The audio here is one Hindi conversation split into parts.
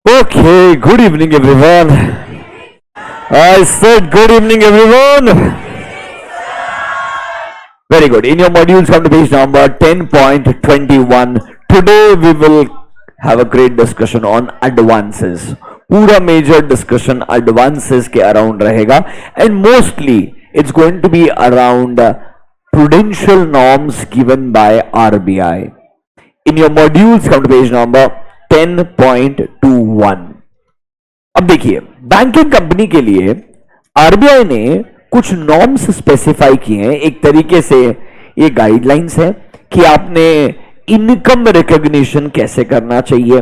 Okay, good evening everyone. I said good evening everyone. Very good. In your modules, come to page number 10.21. Today we will have a great discussion on advances. पूरा major discussion advances के around रहेगा and mostly it's going to be around prudential norms given by RBI. In your modules, come to page number 10.21. अब देखिए, बैंकिंग कंपनी के लिए आरबीआई ने कुछ नॉर्म्स स्पेसिफाई किए हैं. एक तरीके से ये गाइडलाइंस है कि आपने इनकम रिकॉग्निशन कैसे करना चाहिए,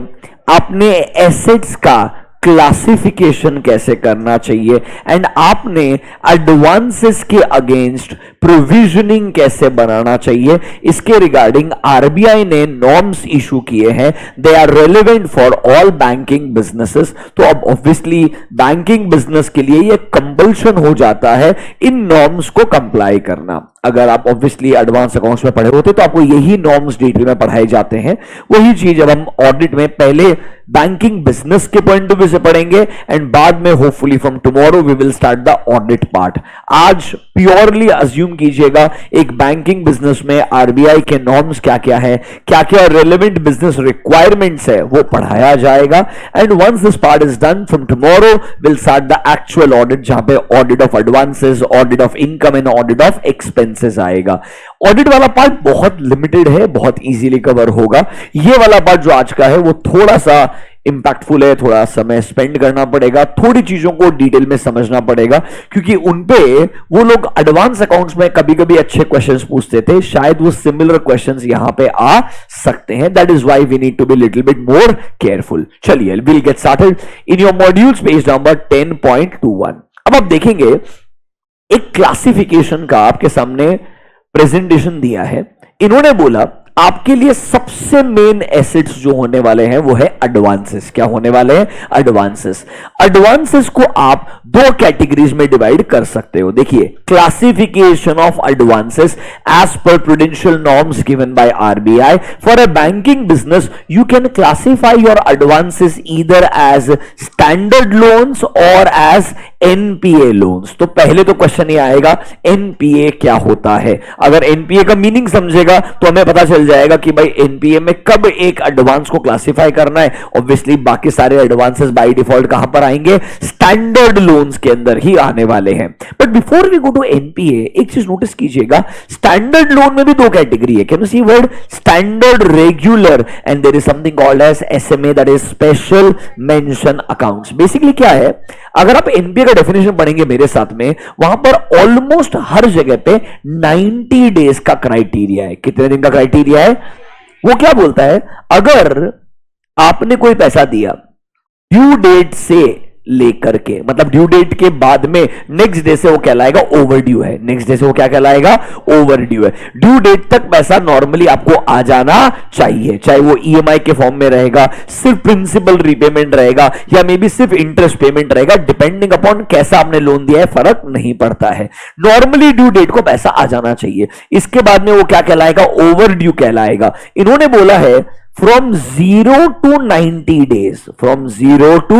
आपने एसेट्स का क्लासिफिकेशन कैसे करना चाहिए एंड आपने एडवांसेस के अगेंस्ट प्रोविजनिंग कैसे बनाना चाहिए. इसके रिगार्डिंग आरबीआई ने नॉर्म्स इशू किए हैं. They are relevant for all banking businesses. तो अब ऑब्वियसली बैंकिंग बिजनेस के लिए यह कंपल्शन हो जाता है इन नॉर्म्स को कंप्लाई करना. अगर आप ऑब्वियसली एडवांस अकाउंट्स में पढ़े होते तो आपको यही नॉर्म्स डिटेल में पढ़ाए जाते हैं. वही चीज जब हम ऑडिट में पहले बैंकिंग बिजनेस के पॉइंट ऑफ व्यू से पढ़ेंगे एंड बाद में hopefully from tomorrow we will start the audit part. आज प्योरली अज्यूम कीजिएगा एक बैंकिंग बिजनेस में आरबीआई के नॉर्म्स क्या क्या है, क्या क्या रेलेवेंट बिजनेस रिक्वायरमेंट्स है, वो पढ़ाया जाएगा. And once this part is done from tomorrow will start the actual audit, जहां पे audit of advances, audit of income and audit of expenses आएगा. ऑडिट वाला पार्ट बहुत लिमिटेड है, बहुत इजीली कवर होगा. ये वाला पार्ट जो आज का है वो थोड़ा सा इंपैक्टफुल है, थोड़ा समय स्पेंड करना पड़ेगा, थोड़ी चीजों को डिटेल में समझना पड़ेगा, क्योंकि उनपे वो लोग एडवांस अकाउंट्स में कभी कभी अच्छे क्वेश्चंस पूछते थे. शायद वो सिमिलर क्वेश्चंस यहां पे आ सकते हैं. That is why we need to be little bit more careful. चलिए will get started in your modules page number 10.21. अब आप देखेंगे एक क्लासिफिकेशन का आपके सामने प्रेजेंटेशन दिया है. इन्होंने बोला आपके लिए सबसे मेन एसेट्स जो होने वाले हैं वो है एडवांसेस. क्या होने वाले हैं? एडवांसेस. एडवांसेस को आप दो कैटेगरीज में डिवाइड कर सकते हो. देखिए, classification of advances as per prudential norms given by RBI. For a banking business you can classify your advances either as standard loans और एज एनपीए लोन्स. तो पहले तो क्वेश्चन ये आएगा एनपीए क्या होता है. अगर एनपीए का मीनिंग समझेगा तो हमें पता चल जाएगा कि भाई एनपीए में कब एक एडवांस को क्लासिफाई करना है. ऑब्वियसली बाकी सारे एडवांसेस बाय डिफॉल्ट कहां पर आएंगे? स्टैंडर्ड लोन्स के अंदर ही आने वाले हैं. But before we go to NPA, एक चीज नोटिस कीजिएगा, स्टैंडर्ड लोन में भी दो कैटेगरी है. Can you see word standard regular and there is something called as SMA, that is special mention accounts. Basically क्या है, अगर आप एनपीए का डेफिनेशन पढ़ेंगे मेरे साथ में, वहां पर ऑलमोस्ट हर जगह पे 90 डेज का क्राइटेरिया है. कितने दिन का क्राइटेरिया है? वो क्या बोलता है, अगर आपने कोई पैसा दिया ड्यू डेट से लेकर के, मतलब ड्यू डेट के बाद में नेक्स्ट डे से वो कहलाएगा ओवर ड्यू है. नेक्स्ट डे से वो क्या कहलाएगा? ओवर ड्यू है. ड्यू डेट तक पैसा नॉर्मली आपको आ जाना चाहिए, चाहे वो ईएमआई के फॉर्म में रहेगा, सिर्फ प्रिंसिपल रीपेमेंट रहेगा या मे बी सिर्फ इंटरेस्ट पेमेंट रहेगा, डिपेंडिंग अपॉन कैसा आपने लोन दिया है, फर्क नहीं पड़ता है. नॉर्मली ड्यू डेट को पैसा आ जाना चाहिए. इसके बाद में वो क्या कहलाएगा? ओवर ड्यू कहलाएगा. इन्होंने बोला है from 0 to 90 days, from 0 to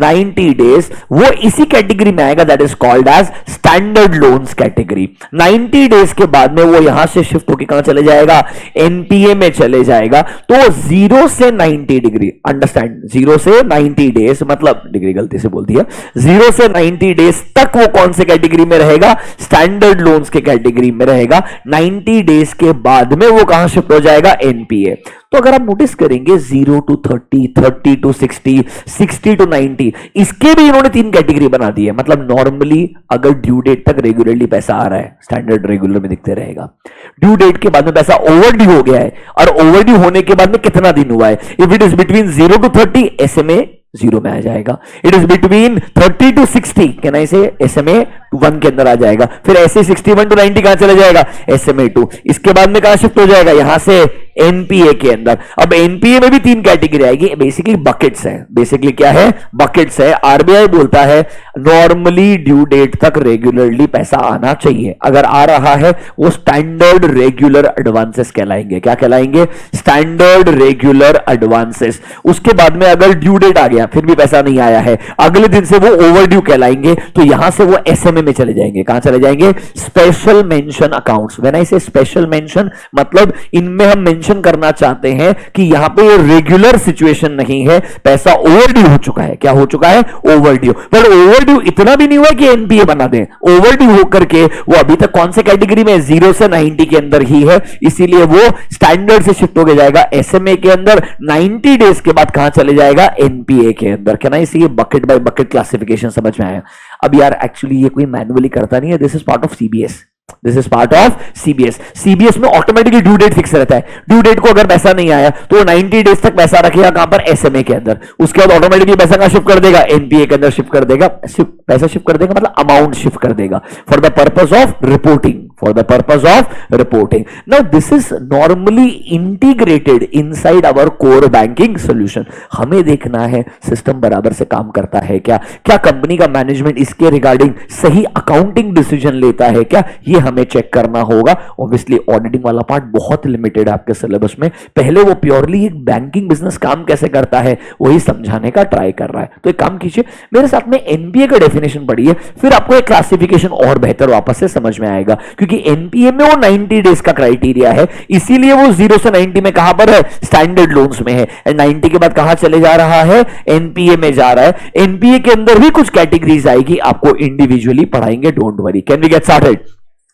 90 days वो इसी कैटेगरी में आएगा, that is called as standard loans category. 90 days के बाद में वो यहां से शिफ्ट होकर कहां चले जाएगा? एनपीए में चले जाएगा. तो 0 से 90 डिग्री, अंडरस्टैंड, 0 से 90 डेज, मतलब डिग्री गलती से बोल दिया, 0 से 90 डेज तक वो कौन से कैटेगरी में रहेगा? स्टैंडर्ड लोन्स के कैटेगरी में रहेगा. 90 डेज के बाद में वो कहां शिफ्ट हो जाएगा? एनपीए. तो अगर आप नोटिस करेंगे 0 to 30, 30 to 60, 60 to 90, इसके भी इन्होंने तीन कैटेगरी बना दी है. मतलब नॉर्मली अगर ड्यू डेट तक रेगुलरली पैसा आ रहा है, स्टैंडर्ड रेगुलर में दिखते रहेगा. ड्यू डेट के बाद में पैसा ओवर ड्यू हो गया है, और ओवर ड्यू होने के बाद में कितना दिन हुआ है, if it is between 0 to 30 SMA 0 में आ जाएगा. It is between 30 to 60 can I से एसएमए 1 के अंदर आ जाएगा. फिर ऐसे 61 to 90 कहां चले जाएगा? एसएमए 2. इसके बाद में कहां शिफ्ट हो जाएगा? यहां से एनपीए के अंदर। अब एनपीए में भी तीन कैटेगरी आएगी, बेसिकली बकेट्स है। बेसिकली क्या है? बकेट्स है। आरबीआई बोलता है नॉर्मली ड्यू डेट तक रेगुलरली पैसा आना चाहिए, अगर आ रहा है वो स्टैंडर्ड रेगुलर एडवांसेस कहलाएंगे। क्या कहलाएंगे? Standard regular advances. उसके बाद में अगर ड्यू डेट आ गया फिर भी पैसा नहीं आया है, अगले दिन से वो ओवरड्यू कहलाएंगे, तो यहां से वो एसएमए में चले जाएंगे। कहां चले जाएंगे? Special mention accounts. When I से स्पेशल मेंशन, मतलब इनमें हम मेंशन करना चाहते हैं कि यहां पे ये रेगुलर सिचुएशन नहीं है, पैसा ओवरड्यू हो चुका है। क्या हो चुका है? ओवरड्यू। पर ओवरड्यू इतना भी नहीं हुआ कि एनपीए बना दें। ओवरड्यू होकर के वो अभी तक कौन से कैटेगरी में? 0 से 90 के अंदर ही है, इसीलिए वो स्टैंडर्ड से शिफ्ट हो जाएगा एसएमए के अंदर। 90 डेज के बाद कहां चले जाएगा? एनपीए के अंदर। क्या ना, इसी बकेट बाय बकेट क्लासिफिकेशन समझ में आया? अब यार एक्चुअली ये कोई मैन्युअली करता नहीं है, this is part of CBS. This is part of CBS. CBS में ऑटोमेटिकली ड्यू डेट फिक्स रहता है। ड्यू डेट को अगर पैसा नहीं आया तो 90 डेज तक पैसा रखेगा कहां पर? एसएमए के अंदर। उसके बाद ऑटोमेटिकली पैसा कहां शिफ्ट कर देगा? एनपीए के अंदर शिफ्ट कर देगा। पैसा शिफ्ट कर देगा मतलब अमाउंट शिफ्ट कर देगा for the purpose of reporting. For the purpose of reporting. Now this is normally integrated inside our core banking solution. हमें देखना है सिस्टम बराबर से काम करता है क्या, क्या कंपनी का मैनेजमेंट इसके रिगार्डिंग सही अकाउंटिंग डिसीजन लेता है क्या, ये हमें चेक करना होगा। ऑब्वियसली ऑडिटिंग वाला पार्ट बहुत लिमिटेड है आपके सिलेबस में। पहले वो प्योरली एक बैंकिंग बिजनेस काम कैसे करता है वही समझाने का ट्राई कर रहा है। तो एक काम कीजिए, मेरे साथ में एनपीए का डेफिनेशन पढ़िए, फिर आपको एक क्लासिफिकेशन और बेहतर वापस से समझ में आएगा। क्योंकि एनपीए में वो 90 डेज का क्राइटेरिया है, इसीलिए वो 0 से 90 में कहां पर है? स्टैंडर्ड लोन्स में है। एंड 90 के बाद कहां चले जा रहा है? एनपीए में जा रहा है। एनपीए के अंदर भी कुछ कैटेगरीज आएगी, आपको इंडिविजुअली पढ़ाएंगे, don't worry. Can we get started?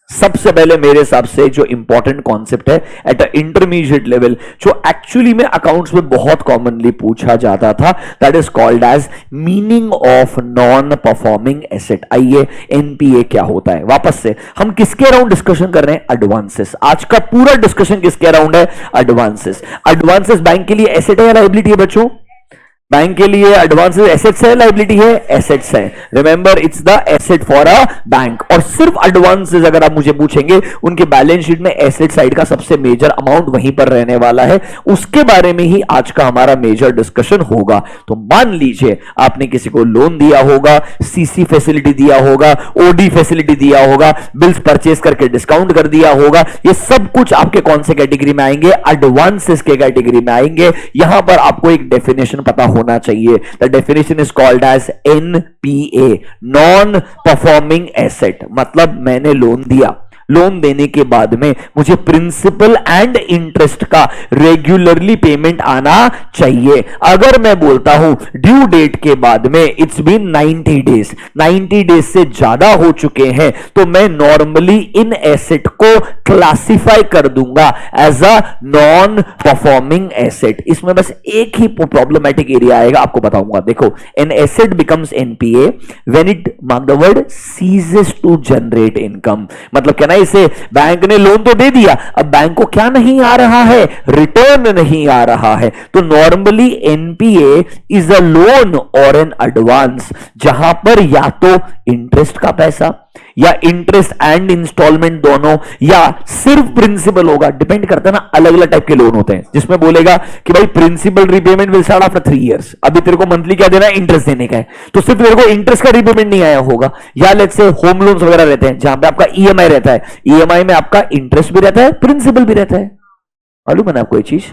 सबसे पहले मेरे हिसाब से जो इंपॉर्टेंट कॉन्सेप्ट है एट अ इंटरमीडिएट लेवल, जो एक्चुअली में अकाउंट्स में बहुत कॉमनली पूछा जाता था, that is called as meaning of non performing asset. आइए, एनपीए क्या होता है? वापस से हम किसके अराउंड डिस्कशन कर रहे हैं? एडवांसेस। आज का पूरा डिस्कशन किसके अराउंड है? एडवांसेस। एडवांसेस बैंक के लिए एसेट है या लायबिलिटी है बच्चों? बैंक के लिए एडवांसेस एसेट्स है, लायबिलिटी है? एसेट्स है। Remember, it's the asset for a bank. और सिर्फ एडवांसेस अगर आप मुझे पूछेंगे, उनके बैलेंस शीट में एसेट साइड का सबसे मेजर अमाउंट वहीं पर रहने वाला है। उसके बारे में ही आज का हमारा मेजर डिस्कशन होगा। तो मान लीजिए आपने किसी को लोन दिया होगा, सीसी फैसिलिटी दिया होगा, ओडी फैसिलिटी दिया होगा, बिल्स परचेस करके डिस्काउंट कर दिया होगा, ये सब कुछ आपके कौन से कैटेगरी में आएंगे? एडवांसेस के कैटेगरी में आएंगे। यहां पर आपको एक डेफिनेशन पता होना चाहिए। The definition is called as NPA, non performing asset. मतलब मैंने लोन दिया, लोन देने के बाद में मुझे प्रिंसिपल एंड इंटरेस्ट का रेगुलरली पेमेंट आना चाहिए। अगर मैं बोलता हूं ड्यू डेट के बाद में इट्स बीन 90 डेज, 90 डेज से ज्यादा हो चुके हैं, तो मैं नॉर्मली इन एसेट को क्लासिफाई कर दूंगा as a non performing asset. इसमें बस एक ही प्रॉब्लमेटिक एरिया आएगा, आपको बताऊंगा। देखो, an asset becomes NPA when it, mark the word, ceases to generate income. मतलब क्या, इसे बैंक ने लोन तो दे दिया, अब बैंक को क्या नहीं आ रहा है? रिटर्न नहीं आ रहा है। तो normally NPA is a loan और एन एडवांस, जहां पर या तो इंटरेस्ट का पैसा या इंटरेस्ट एंड इंस्टॉलमेंट दोनों, या सिर्फ प्रिंसिपल होगा। डिपेंड करता है ना, अलग अलग टाइप के लोन होते हैं जिसमें बोलेगा कि भाई principal repayment will start after 3 years. अभी तेरे को मंथली क्या देना है? इंटरेस्ट देने का है, तो सिर्फ तेरे को इंटरेस्ट का रीपेमेंट नहीं आया होगा। या लेट्स से होम लोन्स वगैरह रहते हैं जहां पे आपका ईएमआई रहता है, ईएमआई में आपका इंटरेस्ट भी रहता है, प्रिंसिपल भी रहता है। मालूम है ना आपको ये चीज?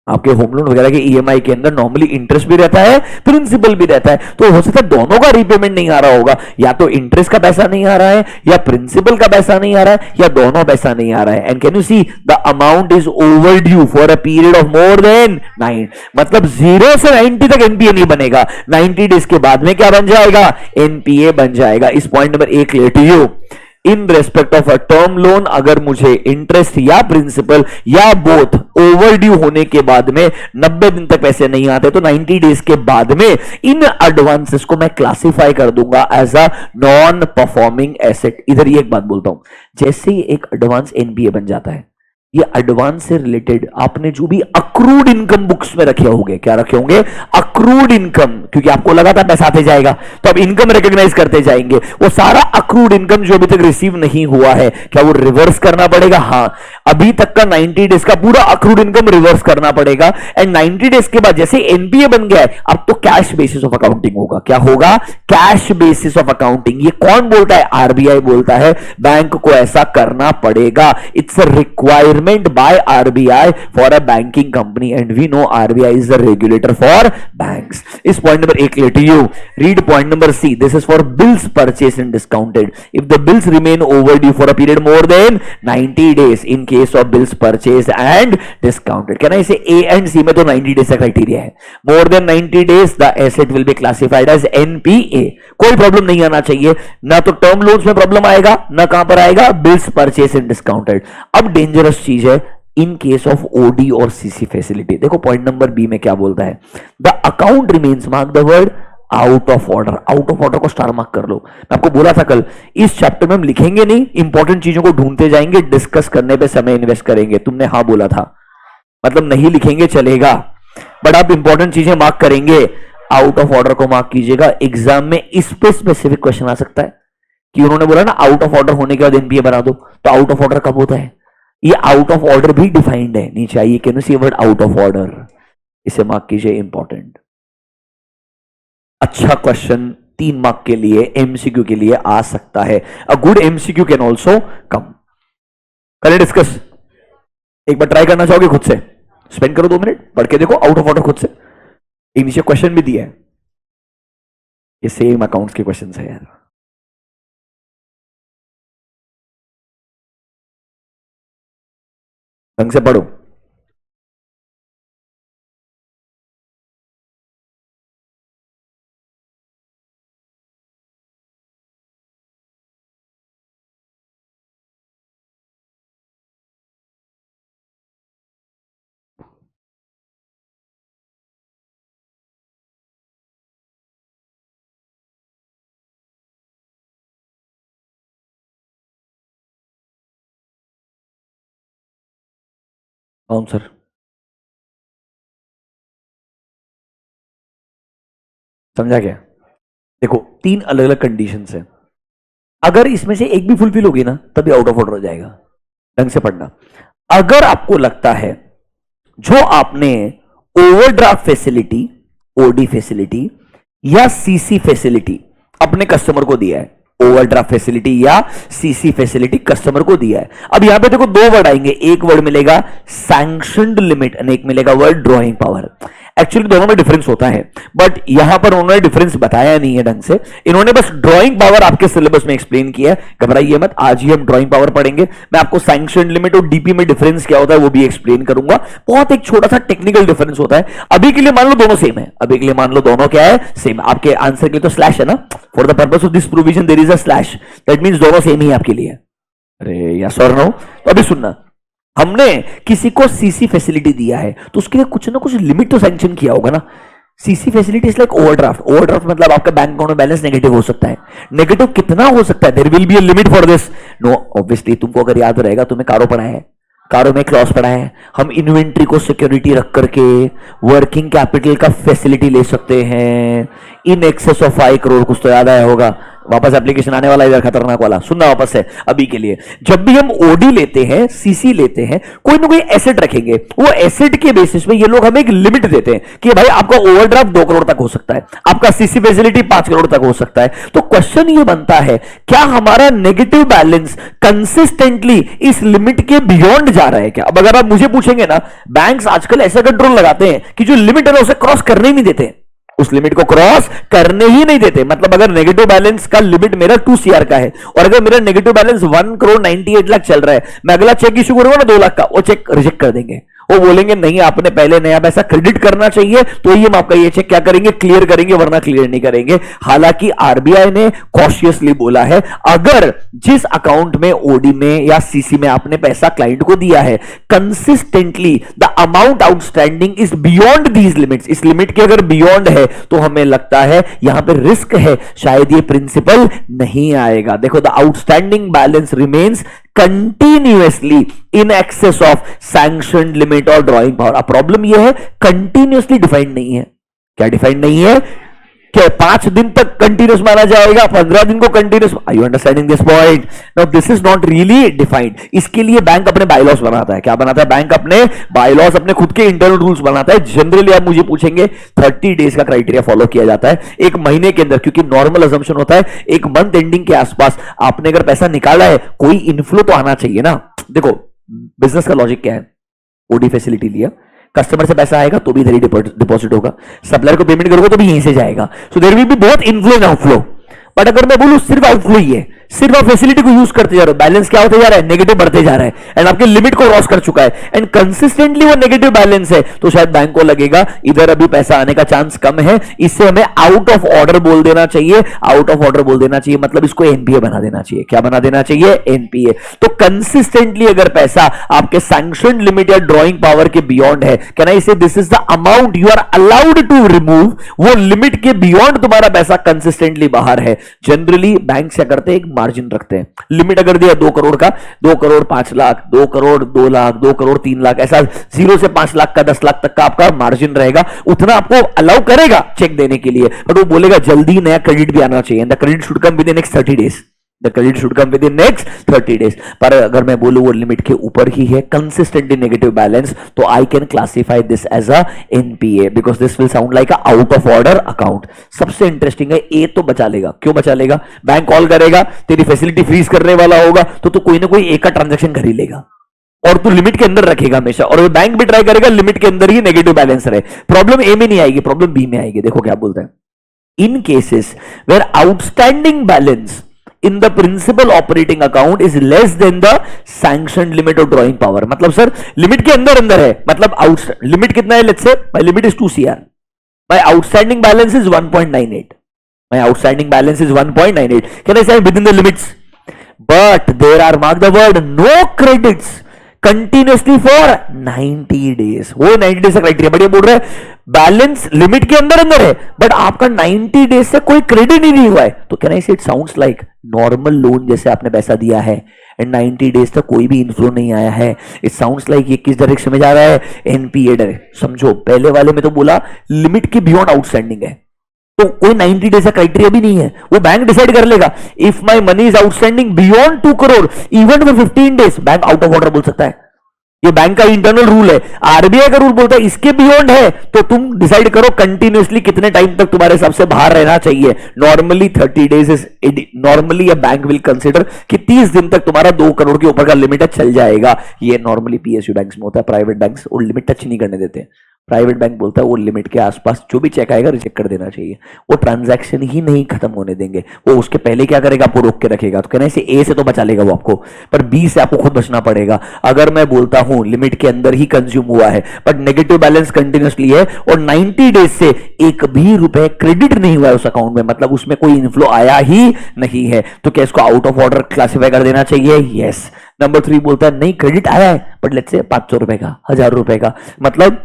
आपके होम लोन वगैरह के ईएमआई के अंदर नॉर्मली इंटरेस्ट भी रहता है, प्रिंसिपल भी रहता है। तो हो सकता है दोनों का रीपेमेंट नहीं आ रहा होगा, या तो इंटरेस्ट का पैसा नहीं आ रहा है, या प्रिंसिपल का पैसा नहीं आ रहा है, या दोनों पैसा नहीं आ रहा है। And can you see the amount is over due for a period of more than 9। मतलब 0 से 90 तक एनपीए नहीं बनेगा, 90 डेज के बाद में क्या बन जाएगा? एनपीए बन जाएगा। इस point number 1 clear to you? In respect of a term loan, अगर मुझे इंटरेस्ट या प्रिंसिपल या बोथ ओवर ड्यू होने के बाद में 90 दिन तक पैसे नहीं आते, तो 90 डेज के बाद में इन एडवांसेस को मैं क्लासिफाई कर दूंगा as a non performing asset. इधर ये एक बात बोलता हूं, जैसे ही एक एडवांस एनपीए बन जाता है, ये एडवांस से रिलेटेड आपने जो भी अक्रूड इनकम बुक्स में रखे होंगे, क्या रखे होंगे? अक्रूड इनकम, क्योंकि आपको लगा था पैसा आते जाएगा तो अब इनकम रिकॉग्नाइज करते जाएंगे। वो सारा अक्रूड इनकम जो अभी तक रिसीव नहीं हुआ है, क्या वो रिवर्स करना पड़ेगा? हाँ, अभी तक का 90 डेज का पूरा अक्रूड इनकम रिवर्स करना पड़ेगा। एंड 90 डेज के बाद जैसे एनपीए बन गया है, अब तो कैश बेसिस ऑफ अकाउंटिंग होगा। क्या होगा? Cash basis of accounting. ये कौन बोलता है? आरबीआई बोलता है बैंक को ऐसा करना पड़ेगा। It's a requirement by RBI for a banking company and we know RBI is the regulator for banks. इस point number 1 let you read point number C, this is for bills purchase and discounted if the bills remain overdue for a period more than 90 days in case of bills purchased and discounted। कहना इसे A and C में तो 90 days का क्राइटेरिया है। more than 90 days the asset will be classified as NPA। कोई प्रॉब्लम नहीं आना चाहिए, ना तो टर्म लोन्स में प्रॉब्लम आएगा, ना कहां पर आएगा? Bills purchase and discounted. अब डेंजरस चीज है इन केस ऑफ ओडी और सीसी फैसिलिटी। देखो पॉइंट नंबर बी में क्या बोलता है? The account remains, mark the word out of order. Out of order को स्टार मार्क कर लो। मैं आपको बोला था कल, इस चैप्टर में हम लिखेंगे नहीं, इंपॉर्टेंट चीजों को ढूंढते जाएंगे, डिस्कस करने पे समय इन्वेस्ट करेंगे। तुमने हाँ बोला था, मतलब नहीं लिखेंगे चलेगा, बट आप इंपॉर्टेंट चीजें मार्क करेंगे। आउट ऑफ ऑर्डर को मार्क कीजिएगा। एग्जाम में इस पे स्पेसिफिक क्वेश्चन आ सकता है कि उन्होंने बोला ना आउट ऑफ ऑर्डर होने के बाद एनपीए बना दो, तो आउट ऑफ ऑर्डर कब होता है? ये आउट ऑफ ऑर्डर भी डिफाइंड है, नीचे आइए, can you see word out of order, इसे मार्क कीजिए, इंपॉर्टेंट। अच्छा क्वेश्चन 3 मार्क के लिए, एमसीक्यू के लिए आ सकता है। A good MCQ can also come. करें डिस्कस, एक बार ट्राई करना चाहोगे खुद से? स्पेंड करो 2 मिनट, पढ़ के देखो आउट ऑफ ऑर्डर खुद से। एक नीचे क्वेश्चन भी दिया है, ये सेम अकाउंट्स के क्वेश्चन है यार। ढंग से पढ़ो। कौन सर? समझा क्या? देखो 3 अलग अलग कंडीशंस है, अगर इसमें से एक भी फुलफिल होगी ना तभी आउट ऑफ ऑर्डर हो जाएगा। ढंग से पढ़ना। अगर आपको लगता है जो आपने ओवरड्राफ्ट फैसिलिटी, ओडी फैसिलिटी या सीसी फैसिलिटी अपने कस्टमर को दिया है, ओवरड्राफ्ट फैसिलिटी या सीसी फैसिलिटी कस्टमर को दिया है, अब यहां पे देखो 2 वर्ड आएंगे, एक वर्ड मिलेगा सैंक्शनड लिमिट और एक मिलेगा वर्ड ड्रॉइंग पावर। एक्चुअली दोनों में डिफरेंस होता है, बट यहां पर उन्होंने डिफरेंस बताया नहीं है ढंग से, इन्होंने बस ड्रॉइंग पावर आपके सिलेबस में एक्सप्लेन किया है। घबराइए मत, आज ही हम ड्रॉइंग पावर पढ़ेंगे। मैं आपको सैंक्शन लिमिट और डीपी में डिफरेंस क्या होता है वो भी एक्सप्लेन करूंगा। बहुत एक छोटा सा टेक्निकल डिफरेंस होता है। अभी के लिए मान लो दोनों सेम है, अभी के लिए मान लो दोनों क्या है? सेम। आपके आंसर के लिए तो स्लैश है ना, for the purpose of this provision there is a slash, that means दोनों सेम ही आपके लिए। अरे यस और नो? तो अभी सुनना, हमने किसी को सीसी फैसिलिटी दिया है तो उसके लिए कुछ ना कुछ लिमिट तो सैंक्शन किया होगा ना। CC facility is like overdraft. Overdraft मतलब आपका बैंक अकाउंट में बैलेंस नेगेटिव हो सकता है। नेगेटिव कितना हो सकता है? There will be a limit for this. No, obviously तुमको अगर याद रहेगा, तुम्हें कारो पढ़ा है, कारो में क्लॉज पढ़ा है, हम इन्वेंट्री को सिक्योरिटी रख करके वर्किंग कैपिटल का फैसिलिटी ले सकते हैं इन एक्सेस ऑफ 5 करोड़। कुछ तो याद आया होगा, वापस एप्लीकेशन आने वाला इधर खतरनाक वाला, सुनना वापस है अभी के लिए। जब भी हम ओडी लेते हैं, सीसी लेते हैं, कोई ना कोई एसेट रखेंगे, वो एसेट के बेसिस पे ये लोग हमें एक लिमिट देते हैं कि भाई आपका ओवरड्राफ्ट 2 करोड़ तक हो सकता है, आपका सीसी फैसिलिटी 5 करोड़ तक हो सकता है। तो क्वेश्चन ये बनता है, क्या हमारा नेगेटिव बैलेंस कंसिस्टेंटली इस लिमिट के बियॉन्ड जा रहा है क्या? अब अगर आप मुझे पूछेंगे ना, बैंक्स आजकल ऐसा कंट्रोल लगाते हैं कि जो लिमिट है ना उसे क्रॉस करने ही नहीं देते, उस लिमिट को क्रॉस करने ही नहीं देते। मतलब अगर नेगेटिव बैलेंस का लिमिट मेरा 2 CR का है और अगर मेरा नेगेटिव बैलेंस 1 करोड़ 98 लाख चल रहा है, मैं अगला चेक इशू करूंगा ना 2 लाख का, वो चेक रिजेक्ट कर देंगे। वो बोलेंगे नहीं, आपने पहले नया पैसा क्रेडिट करना चाहिए तो ही हम आपका ये चेक क्या करेंगे? क्लियर करेंगे, वरना क्लियर नहीं करेंगे। हालांकि आरबीआई ने कॉशियसली बोला है, अगर जिस अकाउंट में ओडी में या सीसी में आपने पैसा क्लाइंट को दिया है, consistently the amount outstanding is beyond these limits, इस लिमिट के अगर बियॉन्ड है तो हमें लगता है यहां पे रिस्क है, शायद ये प्रिंसिपल नहीं आएगा। देखो, the outstanding balance remains continuously in excess of sanction limit और ड्रॉइंग पावर। अब प्रॉब्लम यह है कंटिन्यूअसली डिफाइंड नहीं है। क्या डिफाइंड नहीं है? क्या 5 दिन तक कंटिन्यूस माना जाएगा, 15 दिन को continuous? Are you understanding this point? Now this is not really defined. इसके लिए बैंक अपने बायलॉस बनाता है। क्या बनाता है? बैंक अपने बायलॉस, अपने खुद के इंटरनल रूल्स बनाता है। जनरली आप मुझे पूछेंगे 30 डेज का क्राइटेरिया फॉलो किया जाता है, एक महीने के अंदर, क्योंकि नॉर्मल अजम्पशन होता है एक मंथ एंडिंग के आसपास आपने अगर पैसा निकाला है, कोई इनफ्लो तो आना चाहिए ना। देखो बिजनेस का लॉजिक क्या है, ओडी फैसिलिटी लिया, कस्टमर से पैसा आएगा तो भी इधर ही डिपॉजिट होगा, सप्लायर को पेमेंट करोगे तो भी यहीं से जाएगा। So there will be both inflow and outflow. But अगर मैं बोलूं सिर्फ आउटफ्लो ही है, सिर्फ आप फैसिलिटी को यूज करते जा रहे हो, बैलेंस क्या होते जा रहा है? नेगेटिव बढ़ते जा रहा है, एंड आपके लिमिट को क्रॉस कर चुका है, एंड कंसिस्टेंटली वो नेगेटिव बैलेंस है, तो शायद बैंक को लगेगा इधर अभी पैसा आने का चांस कम है, इससे हमें आउट ऑफ ऑर्डर बोल देना चाहिए। आउट ऑफ ऑर्डर बोल देना चाहिए मतलब इसको एनपीए बना देना चाहिए। क्या बना देना चाहिए? एनपीए। तो कंसिस्टेंटली अगर पैसा आपके सैंक्शन लिमिट या ड्रॉइंग पावर के बियॉन्ड है, can I say this is the amount you are allowed to remove, वो लिमिट के बियॉन्ड तुम्हारा पैसा कंसिस्टेंटली बाहर है। जनरली बैंक से करते हैं एक मार्जिन रखते हैं। लिमिट अगर दिया 2 करोड़ का, 2 करोड़ 5 लाख, 2 करोड़ 2 लाख, 2 करोड़ 3 लाख, ऐसा 0 से 5 लाख का 10 लाख तक का आपका मार्जिन रहेगा, उतना आपको अलाउ करेगा चेक देने के लिए। बट वो बोलेगा जल्दी नया क्रेडिट भी आना चाहिए, the credit should come with in next 30 days, the credit should come with in next 30 days. पर अगर मैं बोलूं वो लिमिट के ऊपर ही है, कंसिस्टेंटली नेगेटिव बैलेंस, तो I can classify this as a NPA because this will sound like a out of order account. सबसे इंटरेस्टिंग है, ए तो बचा लेगा। क्यों बचा लेगा? बैंक कॉल करेगा, तेरी फैसिलिटी फ्रीज करने वाला होगा, तो तू कोई ना कोई ए का ट्रांजेक्शन कर ही लेगा और तू लिमिट के अंदर रखेगा हमेशा, और बैंक भी ट्राई करेगा लिमिट के अंदर ही नेगेटिव बैलेंस रहे। प्रॉब्लम ए में नहीं आएगी, प्रॉब्लम बी में आएगी। देखो क्या बोलता है, in cases where outstanding balance in the principal operating account is less than the sanctioned limit of drawing power। मतलब सर लिमिट के अंदर अंदर है, मतलब लिमिट कितना है? Let's say my limit is 2 CR, my outstanding balance is 1.98, my outstanding balance is 1.98, can I say within the limits? But there are, mark the word, no credits continuously for 90 days. वो 90 डेज का क्राइटेरिया बढ़िया बोल रहा है, बैलेंस लिमिट के अंदर अंदर है बट आपका 90 डेज से कोई क्रेडिट ही नहीं हुआ है, तो can I say it sounds like normal loan जैसे आपने पैसा दिया है एंड 90 डेज तक कोई भी इनफ्लो नहीं आया है। इट साउंड्स लाइक ये किस डायरेक्शन में जा रहा है? NPA direction. समझो पहले वाले में तो बोला लिमिट के बियॉन्ड आउटस्टैंडिंग है, तो कोई 90 डेज का क्राइटेरिया भी नहीं है, वो बैंक डिसाइड कर लेगा। If my money is outstanding beyond 2 crore even for 15 days, bank out of order बोल सकता है। ये बैंक का इंटरनल रूल है, आरबीआई का रूल बोलता है इसके बियॉन्ड है तो तुम डिसाइड करो कंटिन्यूअसली कितने टाइम तक तुम्हारे हिसाब से बाहर रहना चाहिए। Normally 30 days is normally a bank will consider कि 30 दिन तक तुम्हारा 2 करोड़ के ऊपर का लिमिट चल जाएगा। ये नॉर्मली पीएसयू बैंक्स में होता है, प्राइवेट बैंक्स वो लिमिट टच नहीं करने देते। प्राइवेट बैंक बोलता है वो लिमिट के आसपास जो भी चेक आएगा रिजेक्ट कर देना चाहिए, वो ट्रांजैक्शन ही नहीं खत्म होने देंगे। वो उसके पहले क्या करेगा? आपको रोक के रखेगा। तो कहने से ए से तो बचा लेगा वो आपको, पर बी से आपको खुद बचना पड़ेगा। अगर मैं बोलता हूं लिमिट के अंदर ही कंज्यूम हुआ है बट नेगेटिव बैलेंस कंटिन्यूसली है और 90 डेज से एक भी रुपए क्रेडिट नहीं हुआ है उस अकाउंट में, मतलब उसमें कोई इनफ्लो आया ही नहीं है, तो क्या इसको आउट ऑफ ऑर्डर क्लासिफाई कर देना चाहिए? यस। नंबर 3 बोलता है नहीं क्रेडिट आया है बट लेट्स से 500 रुपए का, 1000 रुपए का, मतलब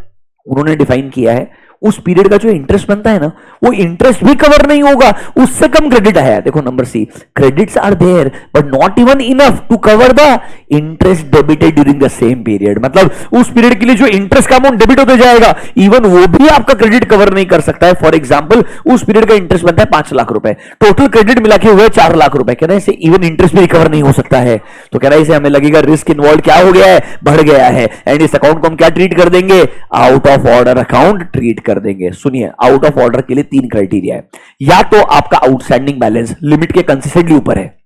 उन्होंने डिफाइन किया है उस पीरियड का जो इंटरेस्ट बनता है ना वो इंटरेस्ट भी कवर नहीं होगा, उससे कम क्रेडिट आया। देखो number C, credits are there but not even enough to cover the interest debited during the same period, मतलब उस पीरियड के लिए जो इंटरेस्ट का अमाउंट डेबिट होते जाएगा इवन वो भी आपका क्रेडिट कवर नहीं कर सकता है। फॉर एग्जाम्पल उस पीरियड का इंटरेस्ट बनता है 5 लाख रुपए, टोटल क्रेडिट मिला के हुए 4 लाख रुपए, कहना इसे इवन इंटरेस्ट भी रिकवर नहीं हो सकता है। तो कहना इसे हमें लगेगा रिस्क इन्वॉल्व क्या हो गया है? बढ़ गया है, एंड इस अकाउंट को हम क्या ट्रीट कर देंगे? Out of order account treat कर देंगे। सुनिए आउट ऑफ ऑर्डर के लिए 3 क्राइटेरिया है, या तो आपका आउटस्टैंडिंग बैलेंस लिमिट के कंसिस्टेंटली ऊपर है,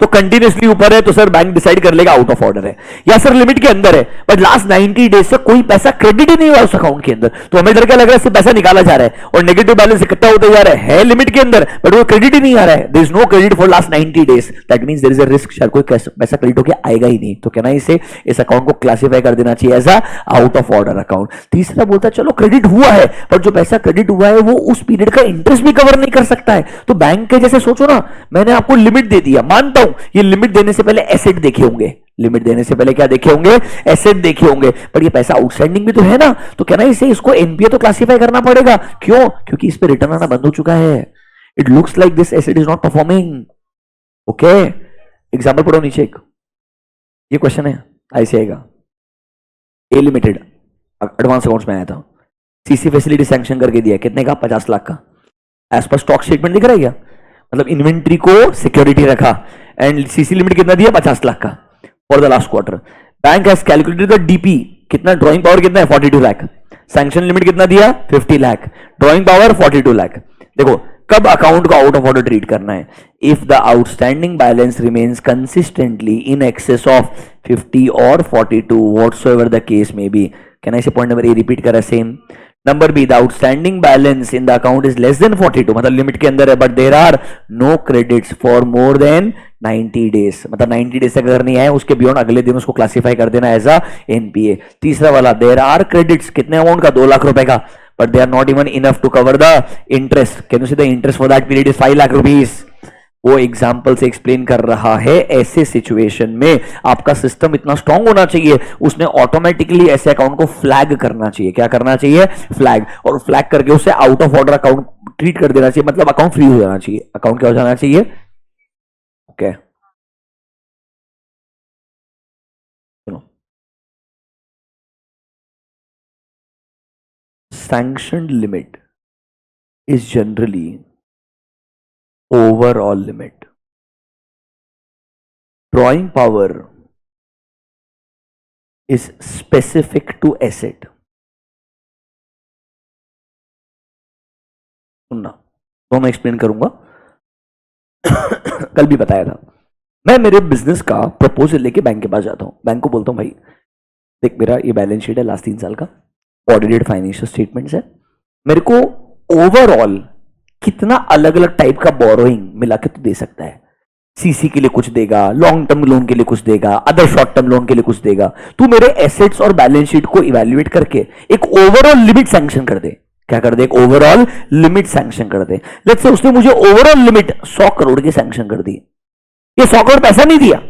तो कंटिन्यूसली ऊपर है तो सर बैंक डिसाइड कर लेगा आउट ऑफ ऑर्डर है, या सर लिमिट के अंदर है बट लास्ट 90 डेज से कोई पैसा क्रेडिट ही नहीं हुआ उस अकाउंट के अंदर, तो हमें इधर क्या लग रहा है इससे पैसा निकाला जा रहा है और नेगेटिव बैलेंस इकट्ठा होते जा रहा है लिमिट के अंदर बट वो क्रेडिट ही नहीं आ रहा है, there is no credit for last 90 days, that means there is a risk शायद कोई पैसा क्रेडिट होकर आएगा ही नहीं, तो कहना इसे इस अकाउंट को क्लासिफाई कर देना चाहिए as a out of order account. तीसरा बोलता है चलो क्रेडिट हुआ है पर जो पैसा क्रेडिट हुआ है वो उस पीरियड का इंटरेस्ट भी कवर नहीं कर सकता है, तो बैंक के जैसे सोचो ना, मैंने आपको लिमिट दे दिया, मानता हूं ये लिमिट देने से पहले एसेट देखे होंगे, लिमिट देने से पहले क्या देखे होंगे? एसेट देखे होंगे, पर ये पैसा आउटस्टैंडिंग भी तो है ना, तो कहना इसे इसको एनपीए तो क्लासिफाई करना पड़ेगा। क्यों? क्योंकि इस पे रिटर्न आना बंद हो चुका है, it looks like this asset is not performing. Okay example पढ़ो नीचे एक, ये क्वेश्चन है, ऐसे आएगा। ए लिमिटेड एडवांस अकाउंट्स में आया था, सीसी फैसिलिटी सैंक्शन करके दिया, कितने का? 50 लाख का। एज पर स्टॉक स्टेटमेंट दिख रहा है क्या? मतलब इन्वेंट्री को सिक्योरिटी रखा एंड सीसी लिमिट कितना दिया? 50 लाख का for the last quarter. Bank has calculated the DP, कितना ड्राइंग पावर कितना है? 42 लाख। सैंक्शन लिमिट कितना दिया? 50 लाख। Drawing power 42 lakh. देखो कब अकाउंट को आउट ऑफ ऑर्डर ट्रीट करना है? If the outstanding balance remains consistently in excess of 50 और 42, whatsoever the case may be. Can I say point number A repeat करा same? Number B, the outstanding balance in the account is less than 42, मतलब लिमिट के अंदर है, but there are no credits for more than 90 days, मतलब 90 डेज तक अगर नहीं आए उसके बियॉन्ड अगले दिन उसको क्लासिफाई कर देना एज अ एनपीए। तीसरा वाला, देयर आर क्रेडिट्स, कितने अमाउंट का? 2 लाख रुपए का, but they are not even enough to cover the interest. Can you see the interest for that period is 5 lakh rupees. वो एग्जाम्पल से एक्सप्लेन कर रहा है। ऐसे सिचुएशन में आपका सिस्टम इतना स्ट्रांग होना चाहिए, उसने ऑटोमेटिकली ऐसे अकाउंट को फ्लैग करना चाहिए। क्या करना चाहिए? फ्लैग। और फ्लैग करके उसे out of order account treat कर देना चाहिए, मतलब अकाउंट फ्री हो जाना चाहिए। अकाउंट क्या हो जाना चाहिए? ओके सुनो, sanctioned limit is generally overall limit. Drawing power is specific to asset. सुनना, तो मैं एक्सप्लेन करूंगा। कल भी बताया था, मैं मेरे बिजनेस का प्रपोजल लेके बैंक के पास जाता हूं। बैंक को बोलता हूं भाई देख मेरा ये बैलेंस शीट है लास्ट 3 साल का, ऑडिटेड फाइनेंशियल स्टेटमेंट्स है, मेरे को ओवरऑल कितना अलग अलग टाइप का बोरोइंग मिला के तो दे सकता है। सीसी के लिए कुछ देगा, लॉन्ग टर्म लोन के लिए कुछ देगा, अदर शॉर्ट टर्म लोन के लिए कुछ देगा। तू मेरे एसेट्स और बैलेंस शीट को इवैल्यूएट करके एक ओवरऑल लिमिट सैंक्शन कर दे। क्या कर दे? एक ओवरऑल लिमिट सैंक्शन कर दे। लेट्स से उसने मुझे ओवरऑल लिमिट 100 करोड़ की सैंक्शन कर दी। ये 100 करोड़ पैसा नहीं दिया,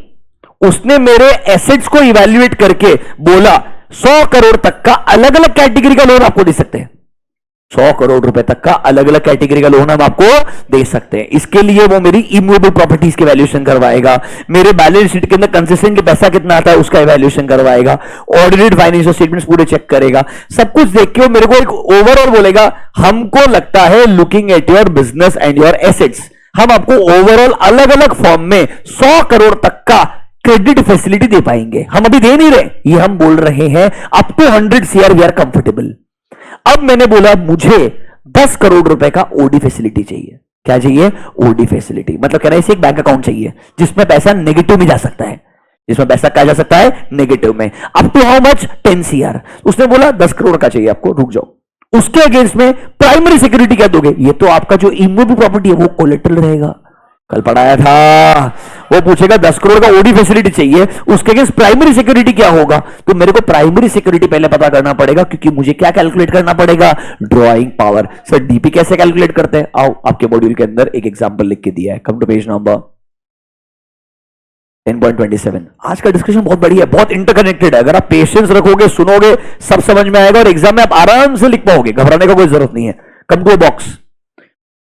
उसने मेरे एसेट्स को इवैल्यूएट करके बोला 100 करोड़ तक का अलग अलग कैटेगरी का लोन आपको दे सकते हैं। 100 करोड़ रुपए तक का अलग अलग कैटेगरी का लोन हम आपको दे सकते हैं। इसके लिए वो मेरी इमूवेबल प्रॉपर्टीज की वैल्यूएशन करवाएगा, मेरे बैलेंस शीट के अंदर कंसिस्टेंटली पैसा कितना आता है उसका वैल्यूएशन करवाएगा, ऑडिटेड फाइनेंशियल स्टेटमेंट्स पूरे चेक करेगा, सब कुछ देख के वो मेरे को एक ओवरऑल बोलेगा हमको लगता है looking at your business and your assets, हम आपको ओवरऑल अलग अलग फॉर्म में 100 करोड़ तक का क्रेडिट फैसिलिटी दे पाएंगे। हम अभी दे नहीं रहे, ये हम बोल रहे हैं up to 100 CR we are comfortable. अब मैंने बोला मुझे 10 करोड़ रुपए का ओडी फैसिलिटी चाहिए। क्या चाहिए? OD facility. मतलब कह रहा है इसे एक बैंक अकाउंट चाहिए जिसमें पैसा नेगेटिव में जा सकता है, जिसमें पैसा क्या जा सकता है? नेगेटिव में। Up to how much? 10 CR। उसने बोला 10 करोड़ का चाहिए आपको, रुक जाओ। उसके अगेंस्ट में प्राइमरी सिक्योरिटी क्या दोगे? ये तो आपका जो इमूवेबल प्रॉपर्टी है वो कोलेटरल रहेगा। कल पढ़ाया था, वो पूछेगा 10 करोड़ का ओडी फैसिलिटी चाहिए, उसके अगेंस्ट प्राइमरी सिक्योरिटी क्या होगा? तो मेरे को प्राइमरी सिक्योरिटी पहले पता करना पड़ेगा, क्योंकि मुझे क्या कैलकुलेट करना पड़ेगा? Drawing power. सर डीपी कैसे कैलकुलेट करते हैं? आओ आपके मॉड्यूल के अंदर एक एग्जांपल लिख के दिया है। Come to page number 10.27। आज का डिस्कशन बहुत बढ़िया है, बहुत इंटरकनेक्टेड है। अगर आप पेशेंस रखोगे, सुनोगे, सब समझ में आएगा और एग्जाम में आप आराम से लिख पाओगे, घबराने का कोई जरूरत नहीं है। Come to a box.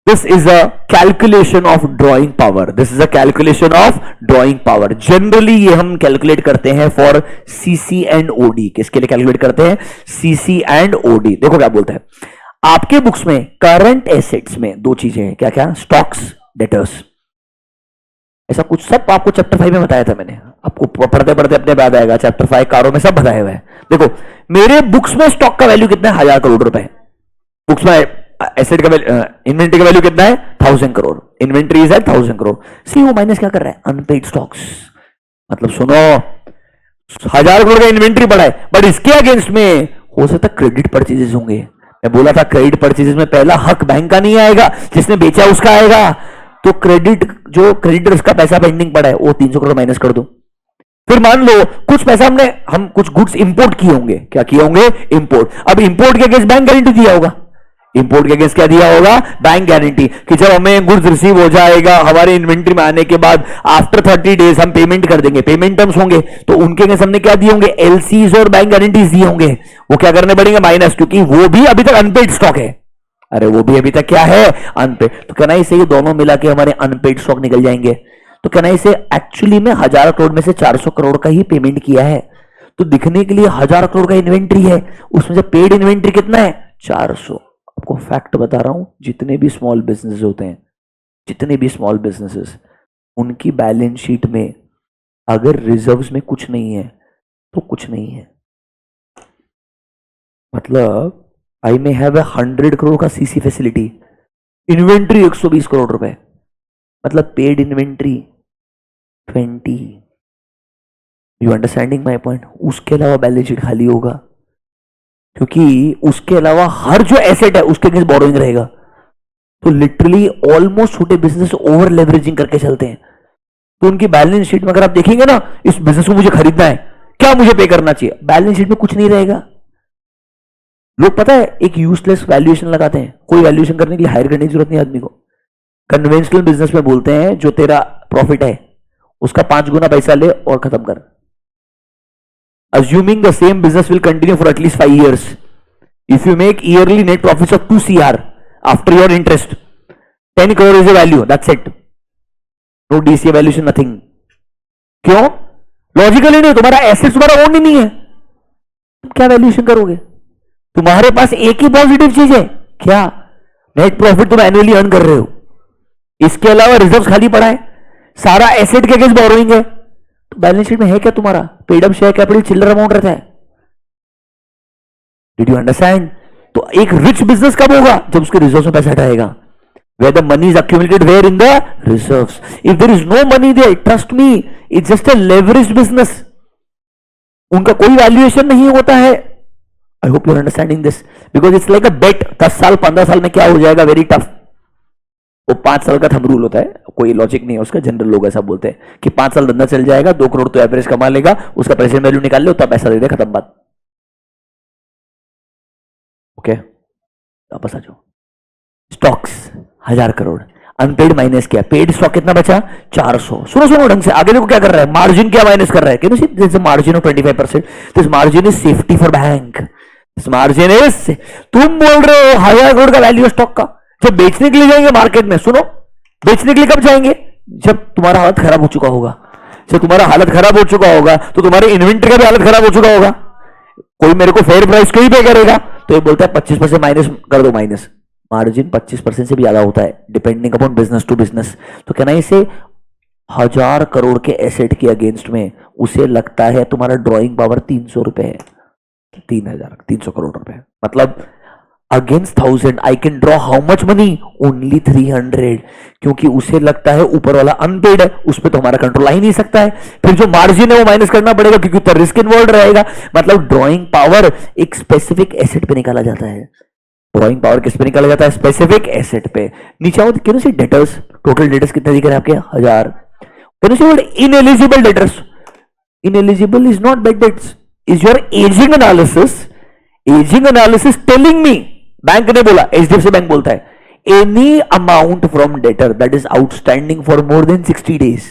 This is a calculation of drawing power. This is a calculation of drawing power. Generally ये हम कैलकुलेट करते हैं for CC and OD. किसके लिए कैलकुलेट करते हैं? CC and OD. देखो क्या बोलते हैं आपके बुक्स में, करंट एसेट्स में 2 चीजें हैं। क्या क्या? Stocks, debtors. ऐसा कुछ सब आपको चैप्टर 5 में बताया था मैंने, आपको पढ़ते पढ़ते अपने बाद आएगा। चैप्टर 5 कारों में सब बताया हुआ है। देखो मेरे बुक्स में स्टॉक का वैल्यू कितना है? 1000 करोड़ रुपए। बुक्स में एसेट का इन्वेंट्री का वैल्यू कितना है? 1000 crore. Inventory is 1000 crore. See वो माइनस क्या कर रहा है? Unpaid stocks. मतलब सुनो 1000 करोड़ का इन्वेंट्री पड़ा है, बट इसके अगेंस्ट में हो सकता है क्रेडिट परचेजेस होंगे। मैं बोला था क्रेडिट परचेजेस में पहला हक बैंक का नहीं आएगा, जिसने बेचा उसका आएगा। तो क्रेडिट जो क्रेडिटर्स का पैसा पेंडिंग पड़ा है वो 300 करोड़ माइनस कर दो। फिर मान लो कुछ पैसा हम कुछ गुड्स इंपोर्ट किए होंगे। क्या किए होंगे? इंपोर्ट। अब इंपोर्ट के अगेंस्ट बैंक गारंटी दिया होगा। इंपोर्ट के अगेंस्ट क्या दिया होगा? बैंक गारंटी, कि जब हमें गुड्स रिसीव हो जाएगा हमारे इन्वेंट्री में आने के बाद आफ्टर 30 डेज हम पेमेंट कर देंगे, पेमेंट टर्म्स होंगे, तो उनके अगेंस्ट हमने क्या दिए होंगे? एलसीज और बैंक गारंटीज दिए होंगे। वो क्या करने पड़ेंगे? माइनस, क्योंकि वो भी अभी तक अनपेड स्टॉक है। अरे वो भी अभी तक क्या है? अनपेड। तो कहना ही सही, दोनों मिला के हमारे अनपेड स्टॉक निकल जाएंगे। तो कहना इसे एक्चुअली में 1000 करोड़ में से 400 करोड़ का ही पेमेंट किया है। तो दिखने के लिए 1000 करोड़ का इन्वेंट्री है, उसमें से पेड इन्वेंट्री कितना है 400। आपको फैक्ट बता रहा हूं, जितने भी स्मॉल बिजनेस होते हैं, जितने भी स्मॉल बिजनेसेस, उनकी बैलेंस शीट में अगर रिजर्व्स में कुछ नहीं है तो कुछ नहीं है। मतलब आई मे हैव 100 करोड़ का सीसी फैसिलिटी, इन्वेंट्री 120 करोड़ रुपए, मतलब paid inventory 20। You understanding my point? उसके अलावा बैलेंस शीट खाली होगा, क्योंकि उसके अलावा हर जो एसेट है उसके अगेंस्ट बोरोइंग रहेगा। तो लिटरली ऑलमोस्ट छोटे बिजनेस ओवर लेवरेजिंग करके चलते हैं। तो उनकी बैलेंस शीट में अगर आप देखेंगे ना, इस बिजनेस को मुझे खरीदना है, क्या मुझे पे करना चाहिए, बैलेंस शीट में कुछ नहीं रहेगा। लोग पता है एक यूजलेस वैल्यूएशन लगाते हैं, कोई वैल्यूएशन करने के लिए हायर करने की जरूरत नहीं आदमी को। कन्वेंशनल बिजनेस में बोलते हैं जो तेरा प्रॉफिट है उसका 5 गुना पैसा ले और खत्म कर। Assuming the same business will continue for at least 5 years, if you make yearly net profits of 2 CR after your interest, 10 crore is the value, that's it. No DCA valuation, nothing. क्यों? लॉजिकली नहीं, तुम्हारा एसेट तुम्हारा ओन ही नहीं है, तुम क्या वैल्यूएशन करोगे? तुम्हारे पास एक ही पॉजिटिव चीज है, क्या? नेट प्रॉफिट तुम एनुअली अर्न कर रहे हो, इसके अलावा रिजर्व खाली पड़ा है, सारा एसेट के अगेंस्ट बोरोइंग है। तो बैलेंस शीट में है क्या तुम्हारा? पेड अप शेयर कैपिटल चिल्लर अमाउंट रहता है। Did you understand? तो एक रिच बिजनेस कब होगा? जब उसके रिजर्व्स में पैसा हटाएगा। Where the money is accumulated, where in the reserves. If there is no money there, trust me, it's just a leveraged business. उनका कोई वैल्यूएशन नहीं होता है। I hope you're understanding this because it's like a bet. 10 साल 15 साल में क्या हो जाएगा, वेरी टफ। वो 5 साल का थंब रूल होता है, कोई लॉजिक नहीं है उसका। जनरल लोग ऐसा बोलते हैं कि 5 साल धंधा चल जाएगा, 2 करोड़ तो एवरेज कमा लेगा, उसका प्रेजेंट वैल्यू निकाल ले, उतना पैसा दे दे, खत्म बात। ओके, वापस आ जाओ। स्टॉक्स 1000 करोड़, अनपेड माइनस किया, पेड स्टॉक कितना बचा 400। सुनो सुनो ढंग से, आगे देखो क्या कर रहा है, मार्जिन क्या माइनस कर रहा है। Can you see this margin of 25%, this margin is safety for bank, this margin is, तुम बोल रहे हो 1000 करोड़ का वैल्यू स्टॉक का। जब बेचने के लिए जाएंगे मार्केट में, सुनो, बेचने के लिए कब जाएंगे? जब तुम्हारा हालत खराब हो चुका होगा। जब तुम्हारा हालत खराब हो चुका होगा तो तुम्हारे इन्वेंट्री का भी हालत खराब हो चुका होगा। कोई मेरे को फेयर प्राइस क्यों ही पे करेगा? तो ये बोलता है 25% माइनस कर दो। माइनस मार्जिन 25% से भी ज्यादा होता है depending upon business to business. तो कहना इसे 1000 करोड़ के एसेट के अगेंस्ट में उसे लगता है तुम्हारा ड्रॉइंग पावर 300 रुपए है, 300 करोड़ रुपए, मतलब against 1000 I can draw how much money, only 300, क्योंकि उसे लगता है ऊपर वाला अनपेड है, उस पर तो हमारा कंट्रोल आ ही नहीं सकता है। फिर जो मार्जिन है वो माइनस करना पड़ेगा क्योंकि उतना रिस्क इन्वॉल्व रहेगा। मतलब ड्रॉइंग पावर एक स्पेसिफिक एसेट पे निकाला जाता है। ड्रॉइंग पावर किस पे निकाला जाता है? स्पेसिफिक एसेट पे। नीचे आओ, can you see debtors, total debtors कितने दिख रहे हैं आपके? 1000। Can you see what ineligible debtors? Ineligible is not bad debts, is your ageing analysis. Ageing analysis telling me, bank ने बोला, एचडीएफसी बैंक बोलता है, any amount from debtor that is outstanding for more than 60 days,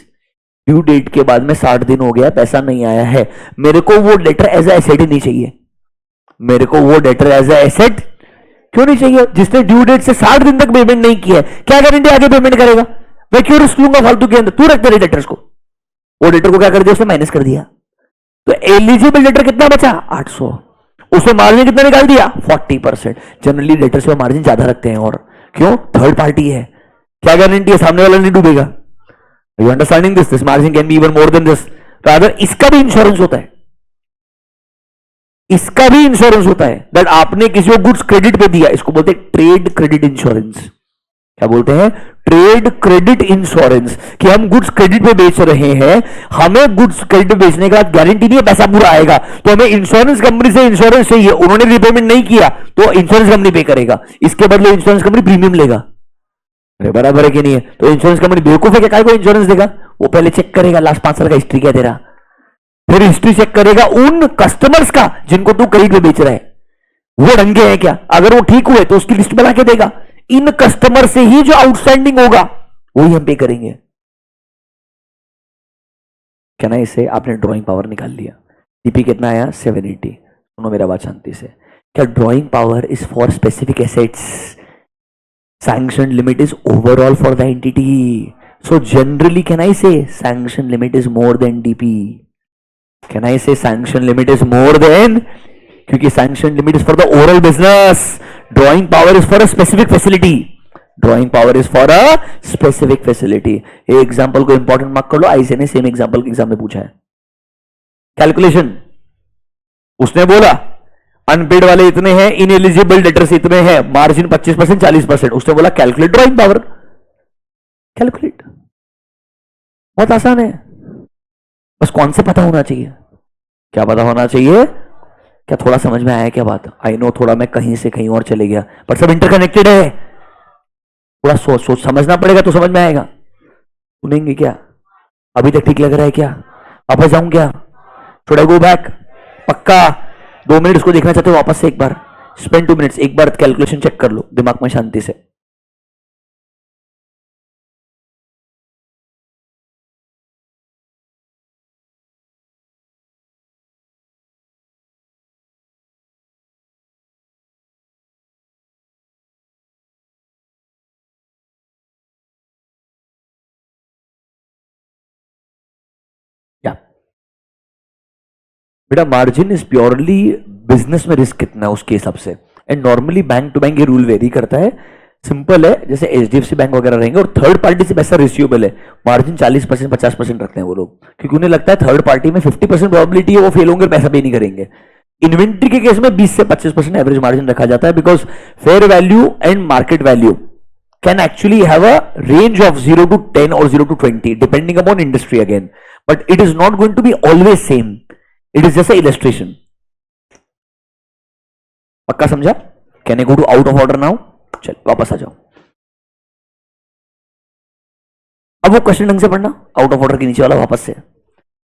due date के बाद में 60 दिन हो गया, पैसा नहीं आया है, मेरे को वो डेटर एज ए एसेट ही नहीं चाहिए। मेरे को वो डेटर एज ए एसेट क्यों नहीं चाहिए? जिसने ड्यू डेट से 60 दिन तक पेमेंट नहीं किया है, क्या गारंटी आगे पेमेंट करेगा? मैं क्यों रिस्क लूंगा फालतू के अंदर? तू रख तेरे डेटर्स को। वो डेटर को क्या कर दिया? उसने माइनस कर दिया। तो एलिजिबल डेटर कितना बचा? 800। उसमें मार्जिन कितना निकाल दिया? 40%। जनरली डेटर्स पे मार्जिन ज्यादा रखते हैं, और क्यों? थर्ड पार्टी है, क्या गारंटी है सामने वाला नहीं डूबेगा? You understanding this? This margin can be even more than this. Rather इसका भी इंश्योरेंस होता है, इसका भी इंश्योरेंस होता है दैट आपने किसी को गुड्स क्रेडिट पे दिया, इसको बोलते हैं ट्रेड क्रेडिट इंश्योरेंस। क्या बोलते हैं? ट्रेड क्रेडिट इंश्योरेंस, कि हम गुड्स क्रेडिट पे बेच रहे हैं, हमें गुड्स क्रेडिट पे बेचने का गारंटी नहीं है पैसा पूरा आएगा, तो हमें इंश्योरेंस कंपनी से इंश्योरेंस चाहिए। उन्होंने रिपेमेंट नहीं किया तो इंश्योरेंस कंपनी पे करेगा, इसके बदले इंश्योरेंस कंपनी प्रीमियम लेगा। अरे बराबर है कि नहीं है? तो इंश्योरेंस कंपनी बेवकूफ है, क्या को इंश्योरेंस देगा? वो पहले चेक करेगा लास्ट 5 साल का हिस्ट्री क्या तेरा, फिर हिस्ट्री चेक करेगा उन कस्टमर्स का जिनको तू क्रेडिट पे बेच रहा है, वो ढंगे हैं क्या। अगर वो ठीक हुए तो उसकी लिस्ट बना के देगा। इन कस्टमर से ही जो आउटस्टैंडिंग होगा वही हम पे करेंगे। क्या ना, इसे आपने ड्राइंग पावर निकाल लिया। डीपी कितना आया? 780। सुनो मेरा बात शांति से, क्या drawing power is for specific assets, sanction limit is overall for the entity. So generally, can I say sanction limit is more than DP? Can I say sanction limit is more than? क्योंकि sanction limit is for the overall business. Drawing power is for a specific facility. Drawing power is for a specific facility. ये एग्जाम्पल को इंपॉर्टेंट मार्क कर लो. आईसी ने सेम एग्जाम्पल के एग्जाम में पूछा है. कैलकुलेशन उसने बोला अनपेड वाले इतने हैं, इनएलिजिबल डेटर्स इतने हैं, मार्जिन 25%, 40%. उसने बोला कैलकुलेट ड्रॉइंग पावर. कैलकुलेट बहुत आसान है, बस कौन से पता होना चाहिए. क्या पता होना चाहिए? क्या थोड़ा समझ में आया क्या बात? आई नो थोड़ा मैं कहीं से कहीं और चले गया, पर सब इंटरकनेक्टेड है. थोड़ा सोच सोच समझना पड़ेगा तो समझ में आएगा. सुनेंगे क्या? अभी तक ठीक लग रहा है क्या? वापस जाऊं क्या? Should I go back? पक्का 2 मिनट इसको देखना चाहते हो वापस से एक बार? स्पेंड 2 मिनट्स, एक बार कैलकुलेशन चेक कर लो दिमाग में शांति से. क्या बेटा, मार्जिन इज प्योरली बिजनेस में रिस्क कितना है उसके हिसाब से. And normally bank to bank ये रूल वेरी करता है. सिंपल है, जैसे एचडीएफसी बैंक वगैरह रहेंगे और थर्ड पार्टी से पैसा रिसीवेबल है, मार्जिन 40% 50% रखते हैं वो लोग, क्योंकि उन्हें लगता है थर्ड पार्टी में 50% प्रोबेबिलिटी है वो फेल होंगे, पैसा पे नहीं करेंगे. इन्वेंट्री के केस में 20 से 25% एवरेज मार्जिन रखा जाता है, because fair value and market value can actually have a range of 0 to 10 और 0 to 20 depending upon industry again, but it is not going to be always same. It is just a illustration. पक्का समझा? Can I go to out of order now? चल वापस आ जाओ. अब वो क्वेश्चन ढंग से पढ़ना, आउट ऑफ ऑर्डर के नीचे वाला वापस से.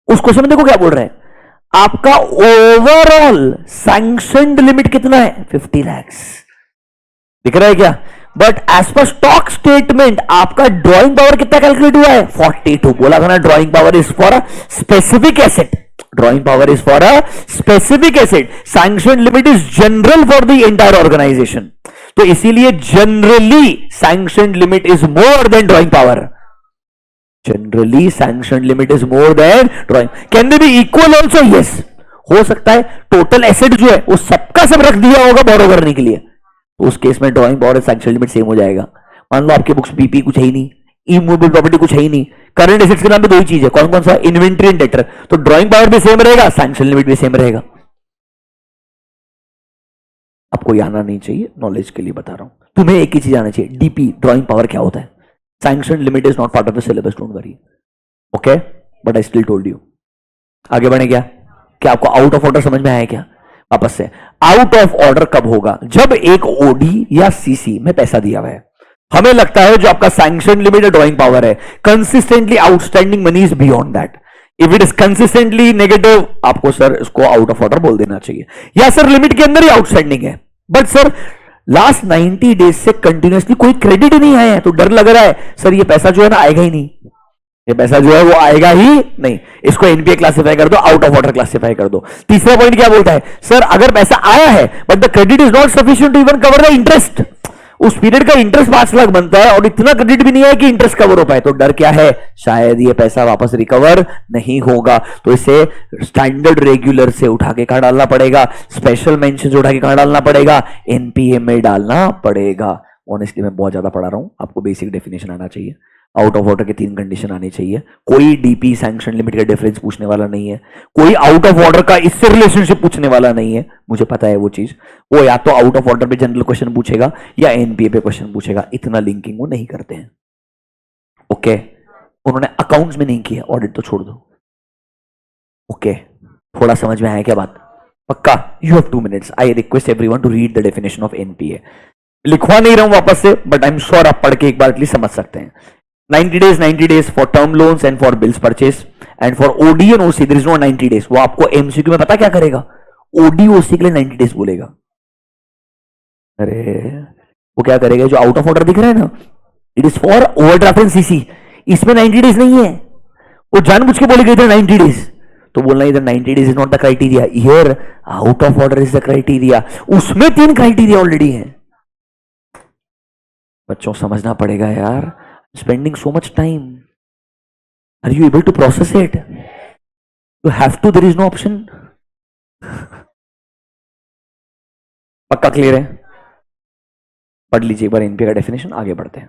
उस क्वेश्चन में देखो क्या बोल रहे हैं. आपका ओवरऑल सैंक्शनड लिमिट कितना है? 50 lakhs. दिख रहा है क्या? But as per stock statement आपका ड्रॉइंग पावर कितना कैलकुलेट हुआ है? 42. बोला था ना drawing power is for a specific asset. Drawing power is for a specific asset. Sanction limit is general for the entire organisation. तो इसीलिए generally sanction limit is more than drawing power. Generally sanction limit is more than drawing. Can they be equal also? Yes, हो सकता है टोटल एसेट जो है वो सबका सब रख दिया होगा बोरो करने के लिए, तो उस केस में drawing power sanction limit same हो जाएगा. मान लो आपके बुक्स बीपी कुछ है ही नहीं, इमूवेबल प्रॉपर्टी कुछ है ही नहीं, करंट एसेट्स के नाम पे 2 ही चीज है. कौन कौन सा? Inventory and debtor. तो ड्रॉइंग पावर भी सेम रहेगा, सैंक्शन लिमिट भी सेम रहेगा. आपको ये आना नहीं चाहिए, नॉलेज के लिए बता रहा हूं. तुम्हें एक ही चीज आना चाहिए, डीपी ड्रॉइंग पावर क्या होता है. Sanction limit is not part of the syllabus, don't worry. Okay, but I still told you. आगे बढ़े क्या? क्या आपको आउट ऑफ ऑर्डर समझ में आया क्या? वापस से, आउट ऑफ ऑर्डर कब होगा? जब एक ओडी या सीसी में पैसा दिया हुआ है, हमें लगता है जो आपका सैंक्शन लिमिट ड्रॉइंग पावर है, consistently outstanding money is beyond that. If it is consistently negative, आपको सर इसको आउट ऑफ ऑर्डर बोल देना चाहिए. या सर लिमिट के अंदर ही आउटस्टैंडिंग है, बट सर लास्ट 90 डेज से कंटिन्यूअसली कोई क्रेडिट नहीं आया है, तो डर लग रहा है सर ये पैसा जो है ना आएगा ही नहीं, ये पैसा जो है वो आएगा ही नहीं, इसको एनपीए क्लासिफाई कर दो, आउट ऑफ ऑर्डर क्लासिफाई कर दो. तीसरा पॉइंट क्या बोलता है? सर अगर पैसा आया है but the credit is not sufficient to even cover the interest. उस पीरियड का इंटरेस्ट 5 लाख बनता है और इतना क्रेडिट भी नहीं है कि इंटरेस्ट कवर हो पाए, तो डर क्या है? शायद ये पैसा वापस रिकवर नहीं होगा, तो इसे स्टैंडर्ड रेगुलर से उठा के कहां डालना पड़ेगा? स्पेशल मेंशन उठा के कहां डालना पड़ेगा? एनपीए में डालना पड़ेगा. ऑनेस्टली मैं बहुत ज्यादा पढ़ा रहा हूं, आपको बेसिक डेफिनेशन आना चाहिए. आउट ऑफ ऑर्डर के 3 कंडीशन आनी चाहिए. कोई डीपी सैंक्शन लिमिट का डिफरेंस पूछने वाला नहीं है, कोई आउट ऑफ ऑर्डर का इससे रिलेशनशिप पूछने वाला नहीं है, मुझे पता है वो चीज. वो या तो आउट ऑफ ऑर्डर पे जनरल क्वेश्चन पूछेगा या एनपीए पे क्वेश्चन पूछेगा. इतना लिंकिंग वो नहीं करते हैं. ओके, उन्होंने अकाउंट्स में नहीं किया, ऑडिट तो छोड़ दो. ओके, थोड़ा समझ में आया क्या बात? पक्का? You have 2 minutes. I request everyone to read the definition of NPA. लिखवा नहीं रहा हूं वापस से, बट आई एम श्योर आप पढ़ के एक बार एटलीस्ट समझ सकते हैं. 90 days for term loans and for bills purchase, and for OD and OC there is no 90 days. वो आपको एमसीक्यू में पता क्या करेगा? OD OC के लिए 90 days बोलेगा. अरे वो क्या करेगा? जो आउट ऑफ ऑर्डर दिख रहा है ना, it is for overdraft and CC, इसमें 90 days नहीं है. वो जानबूझ के बोलेगा इधर 90 days, तो बोलना इधर 90 days is not the criteria, here out of order is the criteria. उसमें 3 क्राइटेरिया ऑलरेडी है. बच्चों समझना पड़ेगा यार, spending so much time. Are you able to process it? You have to, there is no option. पक्का क्लियर है? पढ़ लीजिए एक बार एनपीए का डेफिनेशन, आगे बढ़ते हैं.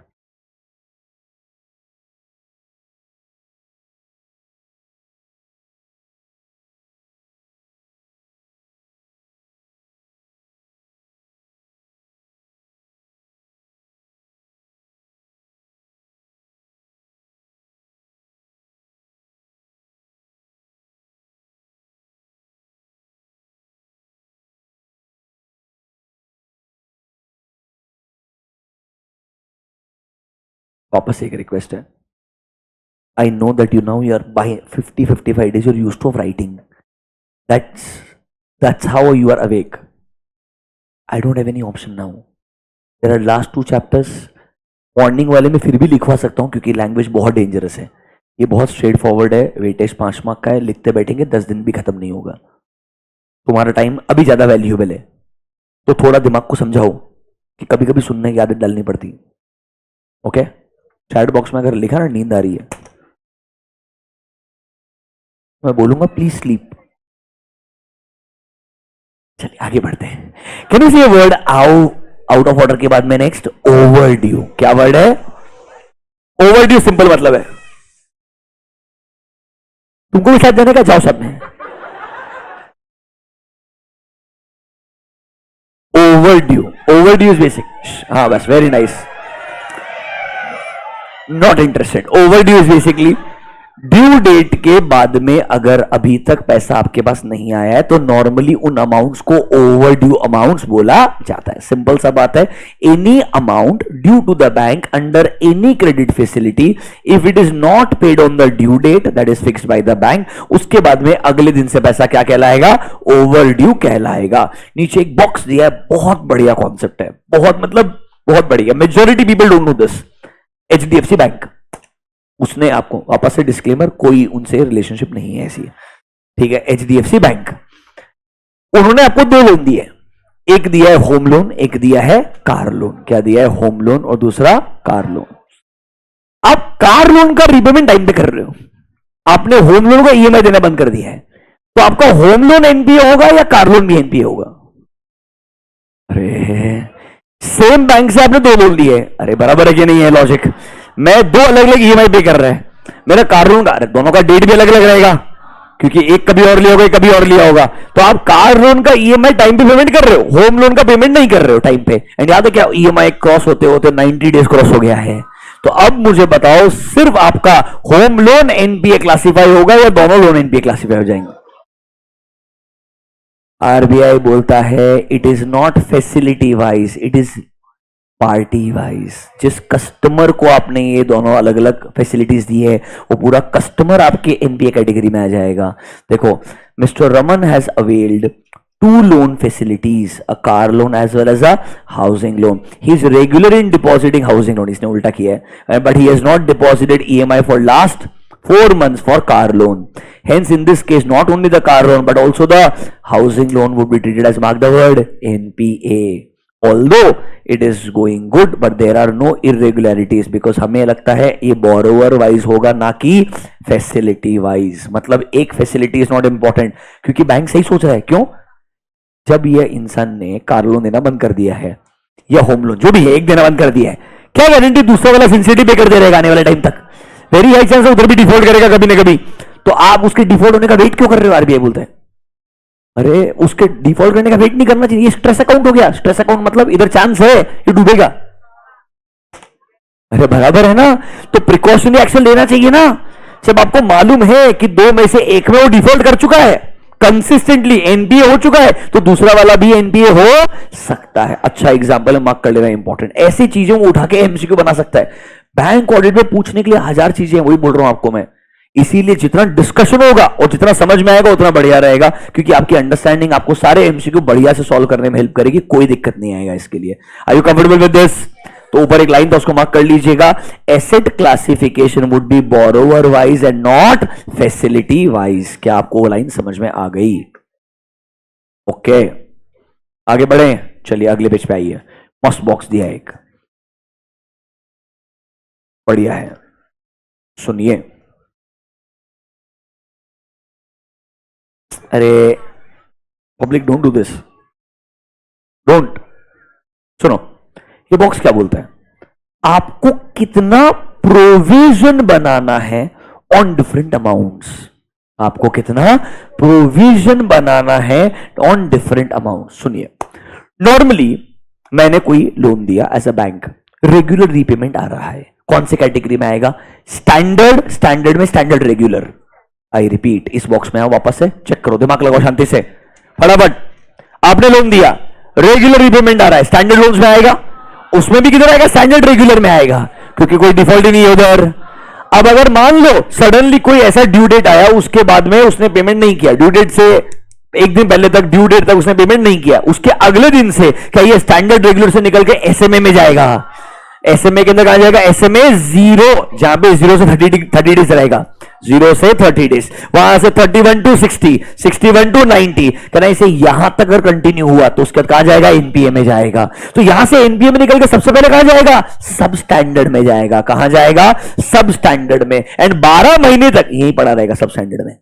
वापस एक रिक्वेस्ट है. I know that you now you are by 50-55 days you're used to of writing. That's that's how you are awake. I don't have any option now. There are last two chapters. Morning वाले में फिर भी लिखवा सकता हूँ क्योंकि लैंग्वेज बहुत डेंजरस है. ये बहुत स्ट्रेट फॉरवर्ड है. वेटेज 5 मार्क का है. लिखते बैठेंगे 10 दिन भी खत्म नहीं होगा. तुम्हारा टाइम अभी ज्यादा वैल्यूएबल है, तो थोड़ा दिमाग को समझाओ कि कभी कभी सुनने की आदत डालनी पड़ती. ओके, चैट बॉक्स में अगर लिखा ना नींद आ रही है, मैं बोलूंगा प्लीज स्लीप. चलिए आगे बढ़ते हैं. Can you see word out of order के बाद में नेक्स्ट ओवरड्यू. क्या वर्ड है? ओवरड्यू. सिंपल मतलब है, तुमको भी साथ जाने का, जाओ सब में. ओवरड्यू. Overdue is basic. हाँ बस, very nice. Not interested. Overdue is basically due date के बाद में अगर अभी तक पैसा आपके पास नहीं आया है तो नॉर्मली उन अमाउंट्स को ओवरड्यू अमाउंट्स बोला जाता है. सिंपल सा बात है. Any amount due to the bank under any credit facility if it is not paid on the due date that is fixed by the bank, उसके बाद में अगले दिन से पैसा क्या कहलाएगा? ओवरड्यू कहलाएगा. नीचे एक बॉक्स दिया है, बहुत बढ़िया कॉन्सेप्ट है. बहुत मतलब बहुत बढ़िया. Majority people don't know this. HDFC bank, उसने आपको, वापस से डिस्क्लेमर, कोई उनसे रिलेशनशिप नहीं है ऐसी, ठीक है. एचडीएफसी बैंक, उन्होंने आपको दो लोन दिए. एक दिया है होम लोन, एक दिया है कार लोन. क्या दिया है? होम लोन और दूसरा कार लोन. आप कार लोन का रीपेमेंट टाइम पे कर रहे हो, आपने होम लोन का ईएमआई देना बंद कर दिया है, तो आपका होम लोन एनपीए होगा या कार लोन भी एनपीए होगा? अरे सेम बैंक से आपने दो लोन लिए. अरे बराबर है कि नहीं है लॉजिक? मैं दो अलग अलग ईएमआई पे कर रहे हैं. मेरा कार लोन का, अरे दोनों का डेट भी अलग अलग रहेगा क्योंकि एक कभी और लिया होगा, एक कभी और लिया होगा. तो आप कार लोन का ईएमआई टाइम पे पेमेंट कर रहे हो, होम लोन का पेमेंट नहीं कर रहे हो टाइम पे. एंड याद है क्या, ईएमआई क्रॉस होते होते 90 डेज क्रॉस हो गया है. तो अब मुझे बताओ, सिर्फ आपका होम लोन एनपीए क्लासिफाई होगा या दोनों लोन एनपीए क्लासिफाई हो जाएंगे? आरबीआई बोलता है it is not facility wise, it is party wise. जिस कस्टमर को आपने ये दोनों अलग अलग फैसिलिटीज दी है, वो पूरा कस्टमर आपके एनपीए कैटेगरी में आ जाएगा. देखो, mister Raman has availed two loan facilities, a car loan as well as a housing loan. He is regular in depositing housing loan. इसने उल्टा किया है, but he has not deposited EMI for last 4 months for car loan. Hence, in this case, not only the car loan but also the housing loan would be treated as, mark the word, NPA. Although it is going good, but there are no irregularities because हमें लगता है ये borrower wise होगा ना कि facility wise. मतलब एक facility is not important क्योंकि बैंक सही सोच रहा है. क्यों? जब यह इंसान ने कार लोन देना बंद कर दिया है या होम लोन जो भी है, एक देना बंद कर दिया है, क्या गारंटी दूसरा वाला सिंसिटिव पे करते रहेगा आने वाले टाइम तक? वेरी हाई चांस है उधर भी डिफॉल्ट करेगा कभी ना कभी. तो आप उसके डिफॉल्ट होने का वेट क्यों कर रहे हो? आरबीआई बोलते हैं अरे उसके डिफॉल्ट करने का वेट नहीं करना चाहिए. स्ट्रेस अकाउंट हो गया. स्ट्रेस अकाउंट मतलब इधर चांस है ये डूबेगा. अरे बराबर है ना? तो प्रिकॉशनरी एक्शन लेना चाहिए ना. जब आपको मालूम है कि दो में से एक में वो डिफॉल्ट कर चुका है, कंसिस्टेंटली एनपीए हो चुका है, तो दूसरा वाला भी एनपीए हो सकता है. अच्छा एग्जांपल है, मार्क कर लेना इंपॉर्टेंट. ऐसी चीजों को उठा के एमसीक्यू बना सकता है. बैंक ऑडिट में पूछने के लिए हजार चीजें हैं, वही बोल रहा हूं आपको मैं. इसीलिए जितना डिस्कशन होगा और जितना समझ में आएगा उतना बढ़िया रहेगा क्योंकि आपकी अंडरस्टैंडिंग आपको सारे एमसीक्यू बढ़िया से सॉल्व करने में हेल्प करेगी. कोई दिक्कत नहीं आएगा इसके लिए. Are you comfortable with this? तो ऊपर एक लाइन था उसको मार्क कर लीजिएगा. Asset classification would be borrower wise and not facility wise. क्या आपको वो लाइन समझ में आ गई? ओके आगे बढ़े. चलिए अगले पेज पे आइए. मस्त बॉक्स दिया है एक, बढ़िया है, सुनिए. अरे public, don't do this, don't. सुनो, ये बॉक्स क्या बोलता है? आपको कितना प्रोविजन बनाना है ऑन डिफरेंट अमाउंट्स। आपको कितना प्रोविजन बनाना है ऑन डिफरेंट अमाउंट। सुनिए, नॉर्मली मैंने कोई लोन दिया as a bank, regular repayment आ रहा है, कौन से कैटेगरी में आएगा? स्टैंडर्ड, स्टैंडर्ड में स्टैंडर्ड, रेगुलर। आई रिपीट, इस बॉक्स में आओ, वापस से चेक करो, दिमाग लगाओ शांति से, फटाफट। आपने लोन दिया, रेगुलर रीपेमेंट आ रहा है, स्टैंडर्ड लोन्स में आएगा, उसमें भी किधर आएगा? स्टैंडर्ड रेगुलर में आएगा, क्योंकि कोई डिफॉल्ट ही नहीं है उधर। अब अगर मान लो सडनली कोई ऐसा ड्यू डेट आया, उसके बाद में उसने पेमेंट नहीं किया, ड्यू डेट से एक दिन पहले तक, ड्यू डेट तक उसने पेमेंट नहीं किया, उसके अगले दिन से क्या ये स्टैंडर्ड रेगुलर से निकल के एसएमए में जाएगा? एसएमए के अंदर कहां जाएगा? एसएमए जीरो, जहां पे जीरो से 30 डेज रहेगा, 0 से 30 डेज, वहां से 31 टू 60, 61 टू 90, कहना इसे यहां तक अगर कंटिन्यू हुआ तो उसके बाद कहां जाएगा? एनपीए में जाएगा। तो यहां से एनपीए में निकल के सबसे पहले कहां जाएगा? सब स्टैंडर्ड में जाएगा। कहां जाएगा? सब स्टैंडर्ड में। एंड 12 महीने तक यहीं पड़ा रहेगा सब स्टैंडर्ड में।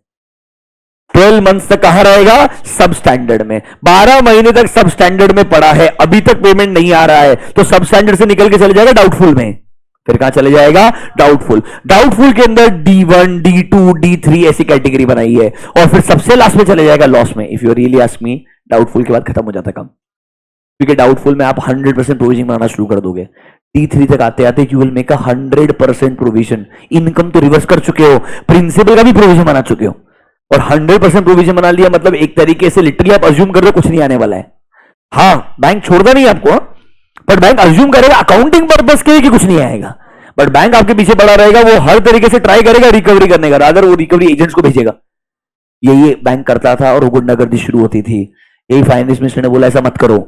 12 मंथ्स तक कहां रहेगा? सब स्टैंडर्ड में। 12 महीने तक सब स्टैंडर्ड में पड़ा है, अभी तक पेमेंट नहीं आ रहा है, तो सब स्टैंडर्ड से निकल के चले जाएगा डाउटफुल में। फिर कहां चले जाएगा? डाउटफुल। डाउटफुल के अंदर D1, D2, D3 ऐसी कैटेगरी बनाई है, और फिर सबसे लास्ट में चले जाएगा लॉस में। If you really ask me, doubtful के बाद खत्म हो जाता है काम, क्योंकि डाउटफुल में आप 100% प्रोविजन बनाना शुरू कर दोगे। D3 तक आते आते you will make 100% provision. Income तो रिवर्स कर चुके हो, प्रिंसिपल का भी प्रोविजन बना चुके हो, और 100% प्रोविजन बना लिया, मतलब एक तरीके से लिटरली आप अज्यूम कर रहे हो कुछ नहीं आने वाला है। हाँ, बैंक छोड़ता नहीं आपको, बट बैंक अज्यूम करेगा अकाउंटिंग पर्पस के लिए कि कुछ नहीं आएगा, बट बैंक आपके पीछे पड़ा रहेगा, वो हर तरीके से ट्राई करेगा रिकवरी करने का, रादर वो रिकवरी एजेंट्स को भेजेगा। यही बैंक करता था और वो गुंडागर्दी शुरू होती थी। यही फाइनेंस मिनिस्टर ने बोला ऐसा मत करो।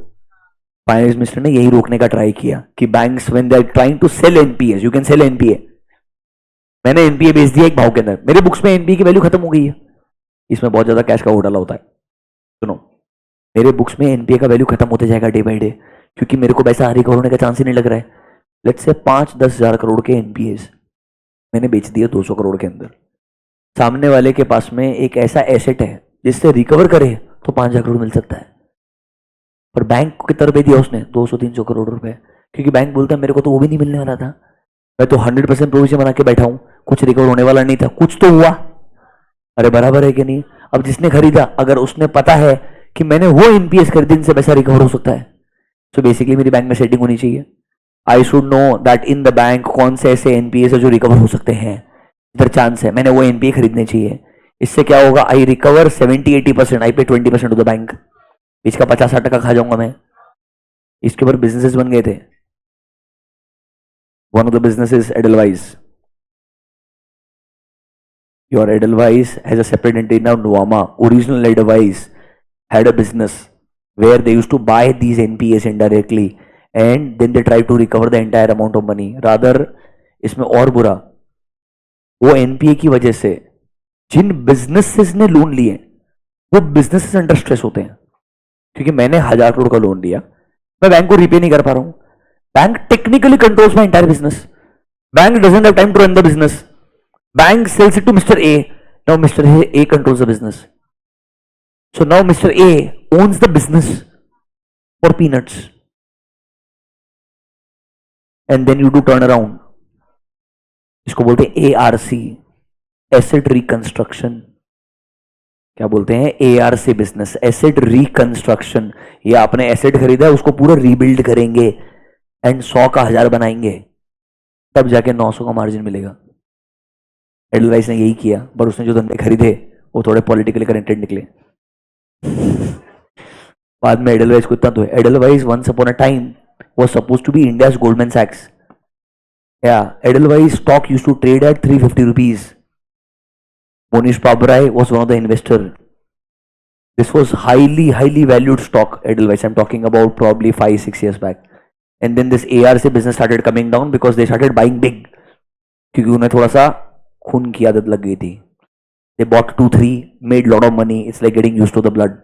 फाइनेंस मिनिस्टर ने यही रोकने का ट्राई किया कि banks when they are trying to sell NPA, you can sell NPA. मैंने एनपीए बेच दिया एक भाव के अंदर, मेरे बुक्स में एनपीए की वैल्यू खत्म हो गई है, इसमें बहुत ज्यादा कैश का घोटाला होता है। सुनो, मेरे बुक्स में एनपीए का वैल्यू खत्म होते जाएगा डे बाय डे, क्योंकि मेरे को पैसा रिकवर होने का चांस ही नहीं लग रहा है। लेट्स से 5-10 हजार करोड़ के एनपीएस मैंने बेच दिया 200 करोड़ के अंदर। सामने वाले के पास में एक ऐसा एसेट है जिससे रिकवर करे तो 5,000 करोड़ मिल सकता है, पर बैंक को कितना रुपए दिया उसने? 200-300 करोड़ रुपए, क्योंकि बैंक बोलता है मेरे को तो वो भी नहीं मिलने वाला था, मैं तो 100% प्रोविजन बना के बैठा हूं, कुछ रिकवर होने वाला नहीं था, कुछ तो हुआ। अरे बराबर है कि नहीं? अब जिसने खरीदा, अगर उसने पता है कि मैंने वो एनपीएस खरीदे जिनसे पैसा रिकवर हो सकता है, तो बेसिकली मेरी बैंक में सेटिंग होनी चाहिए। I should know that in the bank कौन से ऐसे एनपीएस है जो रिकवर हो सकते हैं, इधर चांस है, मैंने वो एनपीए खरीदने चाहिए। इससे क्या होगा? आई रिकवर 70-80%, आई पे 20% टू द बैंक, इसका 50-60% खा जाऊंगा मैं। इसके ऊपर बिजनेसेस बन गए थे। One of the businesses Edelweiss, your Edelweiss has a separate entity now, Nuvama. Original Edelweiss had a business where they used to buy these NPAs indirectly and then they try to recover the entire amount of money. Rather, इसमें और बुरा, वो एनपीए की वजह से जिन बिजनेसेस ने लोन लिए वो बिजनेसेस अंडर स्ट्रेस होते हैं, क्योंकि मैंने 1,000 करोड़ का लोन लिया, मैं बैंक को रीपे नहीं कर पा रहा हूं। Bank technically controls my entire business, bank doesn't have time to run the business, bank sells it to Mr. A. Now Mr. A controls the business. So now Mr. A owns the business for peanuts. And then you do turnaround. इसको बोलते हैं ARC, एसेट रिकंस्ट्रक्शन। क्या बोलते हैं? ARC business, asset reconstruction. ये आपने एसेट खरीदा है, उसको पूरा रीबिल्ड करेंगे एंड 100 का 1000 बनाएंगे, तब जाके 900 का मार्जिन मिलेगा। एडलवाइस ने यही किया, पर उसने जो धंधे खरीदे वो थोड़े पॉलिटिकली कनेक्टेड निकले। बाद में एडलवाइस को इतना तो है, Edelweiss once upon a time was supposed to be India's Goldman सैक्स। या Edelweiss stock used to trade at 350 rupees. Monish Pabrai was one of the investor. This was highly valued stock, Edelweiss. I am talking about probably 5-6 years back. And then this ARC business started coming down because they started buying big, क्योंकि उन्हें थोड़ा सा खून की आदत लग गई थी। They bought 2-3, made lot of money. It's like getting used to the blood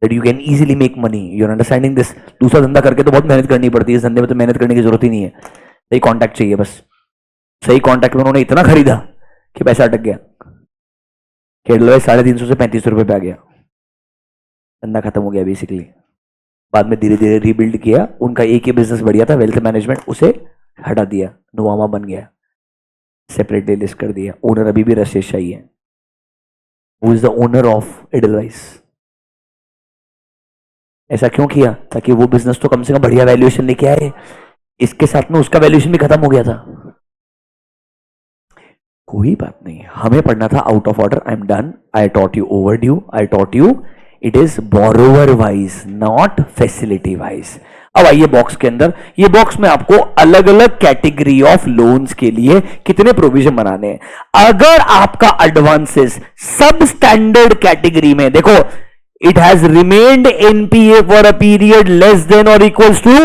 that you can easily make money. You're understanding this? दूसरा धंधा करके तो बहुत मेहनत करनी पड़ती है, इस धंधे में तो मेहनत करने की जरूरत ही नहीं है, सही कॉन्टैक्ट चाहिए बस। सही कॉन्टैक्ट में उन्होंने इतना खरीदा कि पैसा अटक गया, कि एडलवाइस 350 से 3500 रुपए पे आ गया। धंधा खत्म हो गया बेसिकली। बाद में धीरे धीरे रीबिल्ड किया, उनका एक ही बिजनेस बढ़िया था वेल्थ मैनेजमेंट, उसे हटा दिया, नुवामा बन गया, सेपरेटली लिस्ट कर दिया। ओनर अभी भी राजेश शाही है, who is the owner of Edelweiss. ऐसा क्यों किया? ताकि वो बिजनेस तो कम से कम बढ़िया वैल्यूएशन लेके आए, इसके साथ में उसका वैल्यूएशन भी खत्म हो गया था। कोई बात नहीं, हमें पढ़ना था out of order. I am done, I taught you over due, I taught you it is borrower wise not facility wise. अब आइए बॉक्स के अंदर, ये बॉक्स में आपको अलग अलग कैटेगरी ऑफ लोन्स के लिए कितने प्रोविजन बनाने हैं। अगर आपका एडवांसेस सब स्टैंडर्ड कैटेगरी में, देखो it has remained NPA for a period less than or equals to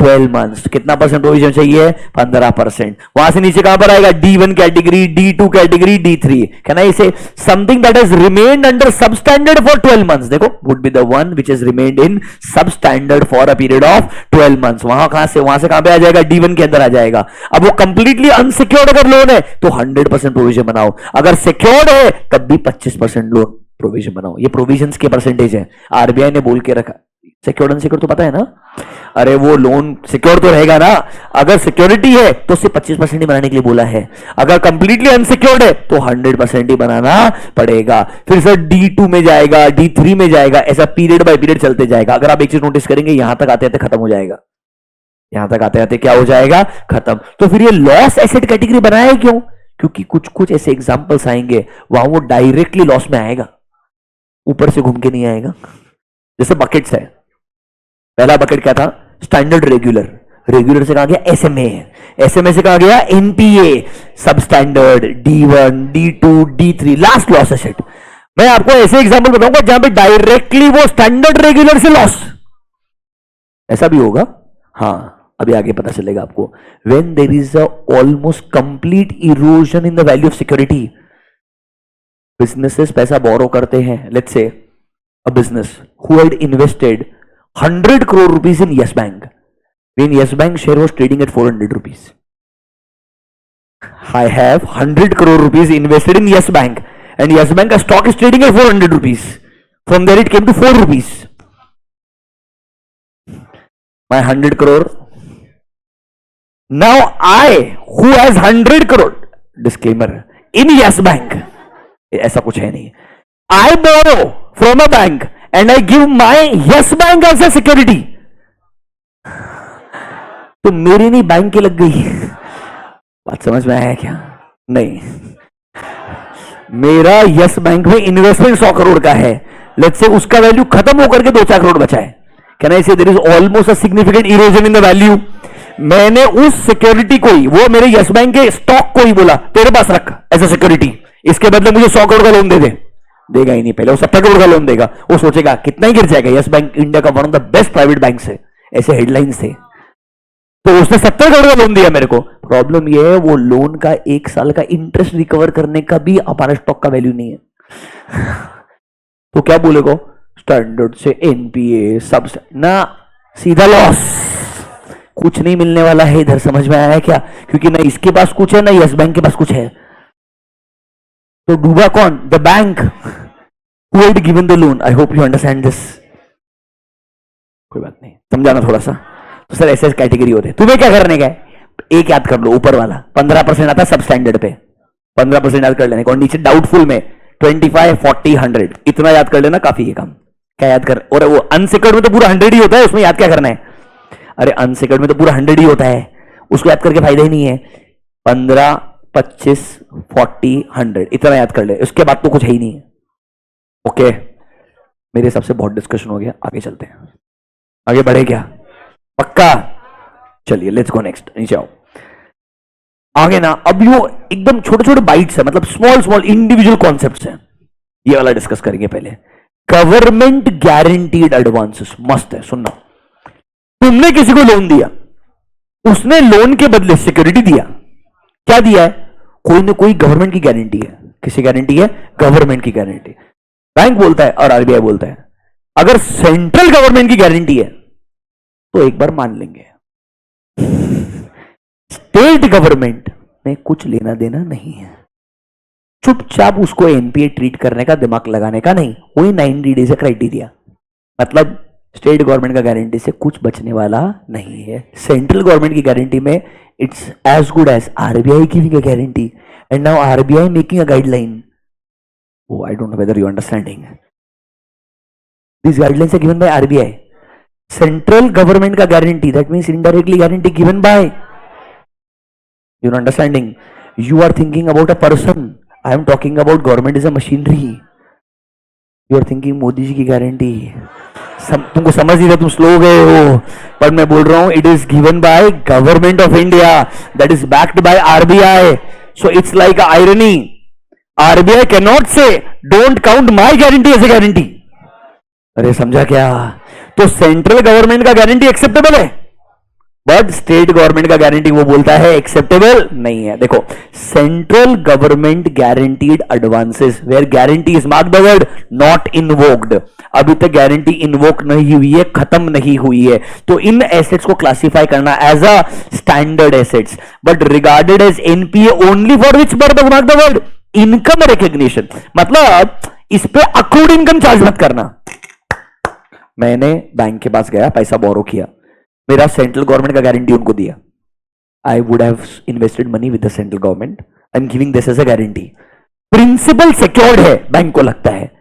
12 months, कितना परसेंट प्रोविजन चाहिए? 15%। वहां से नीचे कहां पर आएगा? D1 category, D2 category, D3। Can I say something that has remained under substandard for 12 months? देखो would be the one which is remained in substandard for a period of 12 months. वहां से कहां पे आ जाएगा? D1 के अंदर आ जाएगा। अब वो कंप्लीटली अनसिक्योर्ड अगर लोन है तो 100% प्रोविजन बनाओ, अगर सिक्योर्ड है तब भी 25% लोन प्रोविजन बनाओ। ये प्रोविजंस के परसेंटेज है, आरबीआई ने बोल के रखा। सिक्योर्ड अनसिक्योर्ड तो पता है ना? अरे वो लोन सिक्योर तो रहेगा ना, अगर सिक्योरिटी है तो सिर्फ 25% ही बनाने के लिए बोला है, अगर कंप्लीटली अनसिक्योर्ड है तो 100% ही बनाना पड़ेगा। फिर सर D2 में जाएगा, D3 में जाएगा, ऐसा पीरियड बाय पीरियड चलते जाएगा। अगर आप एक चीज नोटिस करेंगे, यहां तक आते आते खत्म हो जाएगा, यहां तक आते आते क्या हो जाएगा? खत्म। तो फिर ये लॉस एसेट कैटेगरी बनाया है क्यों? क्योंकि कुछ कुछ ऐसे एग्जांपल्स आएंगे वहां वो डायरेक्टली लॉस में आएगा, ऊपर से घूम के नहीं आएगा। जैसे बकेट्स है, पहला बकेट क्या था? स्टैंडर्ड रेगुलर, रेगुलर से कहा गया एसएमए, एसएमए से कहा गया एनपीए, सब standard D1, D2, D3, last loss asset. मैं आपको ऐसे एग्जांपल बताऊंगा जहां पे डायरेक्टली वो स्टैंडर्ड रेगुलर से लॉस, ऐसा भी होगा। हाँ, अभी आगे पता चलेगा आपको। When there is a almost complete erosion in the value of security, businesses पैसा बोरो करते हैं। Let's say a business who had invested 100 crore rupees in Yes Bank, when Yes Bank share was trading at 400 rupees. I have 100 crore rupees invested in Yes Bank and Yes Bank stock is trading at 400 rupees. From there it came to 4 rupees. My 100 crore. Now I, who has 100 crore, disclaimer, in Yes Bank, ऐसा कुछ है नहीं, I borrow from a bank and I give my Yes Bank as a security, तो मेरी नहीं बैंक की लग गई। बात समझ में आया क्या? नहीं, मेरा यस बैंक में इन्वेस्टमेंट 100 करोड़ का है, लेट्स से उसका वैल्यू खत्म होकर के 2-4 करोड़ बचा है। Can I say there is almost a significant erosion in the value. मैंने उस सिक्योरिटी को ही, वो मेरे यस बैंक के स्टॉक को ही बोला तेरे पास रख एज अ सिक्योरिटी, इसके बदले मुझे 100 करोड़ का लोन दे दे। देगा ही नहीं, पहले वो 70 करोड़ का लोन देगा, वो सोचेगा कितना ही गिर जाएगा, यस बैंक इंडिया का one of the best private bank है, ऐसे हेडलाइंस थे। तो उसने 70 करोड़ का लोन दिया मेरे को। प्रॉब्लम ये है वो लोन का 1 साल का इंटरेस्ट रिकवर करने का भी हमारा स्टॉक का वैल्यू नहीं है। तो क्या बोलेगा? स्टैंडर्ड से एनपीए सब ना, सीधा लॉस, कुछ नहीं मिलने वाला है इधर। समझ में आया क्या? क्योंकि ना इसके पास कुछ है ना यस बैंक के पास कुछ है। तो डूबा कौन? The bank who had given the loan. I hope you understand this. कोई बात नहीं, समझाना थोड़ा सा। तो सर ऐसे कैटेगरी होते हैं, तुम्हें क्या करने का है? एक याद कर लो, ऊपर वाला 15% आता है सब स्टैंडर्ड पे, 15% याद कर लेने को, और नीचे डाउटफुल में 25, 40, 100, इतना याद कर लेना, काफी है काम। क्या याद कर? और वो अनसिक्योर्ड में तो पूरा 100 ही होता है, उसमें याद क्या करना है? अरे अनसिक्योर्ड में तो पूरा 100 ही होता है, उसको याद करके फायदा ही नहीं है। 15, 25, 40, 100 इतना याद कर ले, उसके बाद तो कुछ है ही नहीं है। ओके, मेरे हिसाब से बहुत डिस्कशन हो गया, आगे चलते हैं। आगे बढ़े क्या? पक्का? चलिए लेट्स गो नेक्स्ट, नीचे आओ। आगे ना, अब यो एकदम छोटे छोटे बाइट्स है, मतलब स्मॉल स्मॉल इंडिविजुअल कॉन्सेप्ट्स हैं, ये वाला डिस्कस करेंगे पहले। गवर्नमेंट गारंटीड एडवांसेस मस्त है, सुनना। तुमने किसी को लोन दिया, उसने लोन के बदले सिक्योरिटी दिया। क्या दिया है? कोई ना कोई गवर्नमेंट की गारंटी है। किसी गारंटी है? गवर्नमेंट की गारंटी। बैंक बोलता है और आरबीआई बोलता है, अगर सेंट्रल गवर्नमेंट की गारंटी है तो एक बार मान लेंगे, स्टेट गवर्नमेंट में कुछ लेना देना नहीं है। चुपचाप उसको एनपीए ट्रीट करने का, दिमाग लगाने का नहीं, वही 90 डेज का क्राइटेरिया। मतलब स्टेट गवर्नमेंट का गारंटी से कुछ बचने वाला नहीं है। सेंट्रल गवर्नमेंट की गारंटी में it's as good as RBI giving a guarantee and now RBI making a guideline. Oh, I don't know whether you're understanding. These guidelines are given by RBI. Central government का guarantee, that means indirectly guarantee given by. You're understanding? You are thinking about a person. I am talking about government is a machinery. You are thinking Modi ji की गारंटी। तुमको समझ नहीं रहा, तुम स्लो गए हो, पर मैं बोल रहा हूं it is given by government of India that is backed by RBI. So it's like irony. RBI can not say don't count my guarantee as a guarantee. अरे समझा क्या? तो सेंट्रल गवर्नमेंट का गारंटी एक्सेप्टेबल है, बट स्टेट गवर्नमेंट का गारंटी वो बोलता है एक्सेप्टेबल नहीं है। देखो, central government guaranteed advances where guarantee is mark the word not invoked. अभी तक गारंटी इन्वोक नहीं हुई है, खत्म नहीं हुई है, तो इन एसेट्स को क्लासिफाई करना as a standard assets but regarded as NPA only for which mark the word income recognition. मतलब इस पे अक्रूड इनकम चार्ज मत करना। मैंने बैंक के पास गया, पैसा बोरो किया, मेरा सेंट्रल गवर्नमेंट का गारंटी उनको दिया, I would have invested money with the central government, I am giving this as a guarantee. Principal secured है, बैंक को लगता है,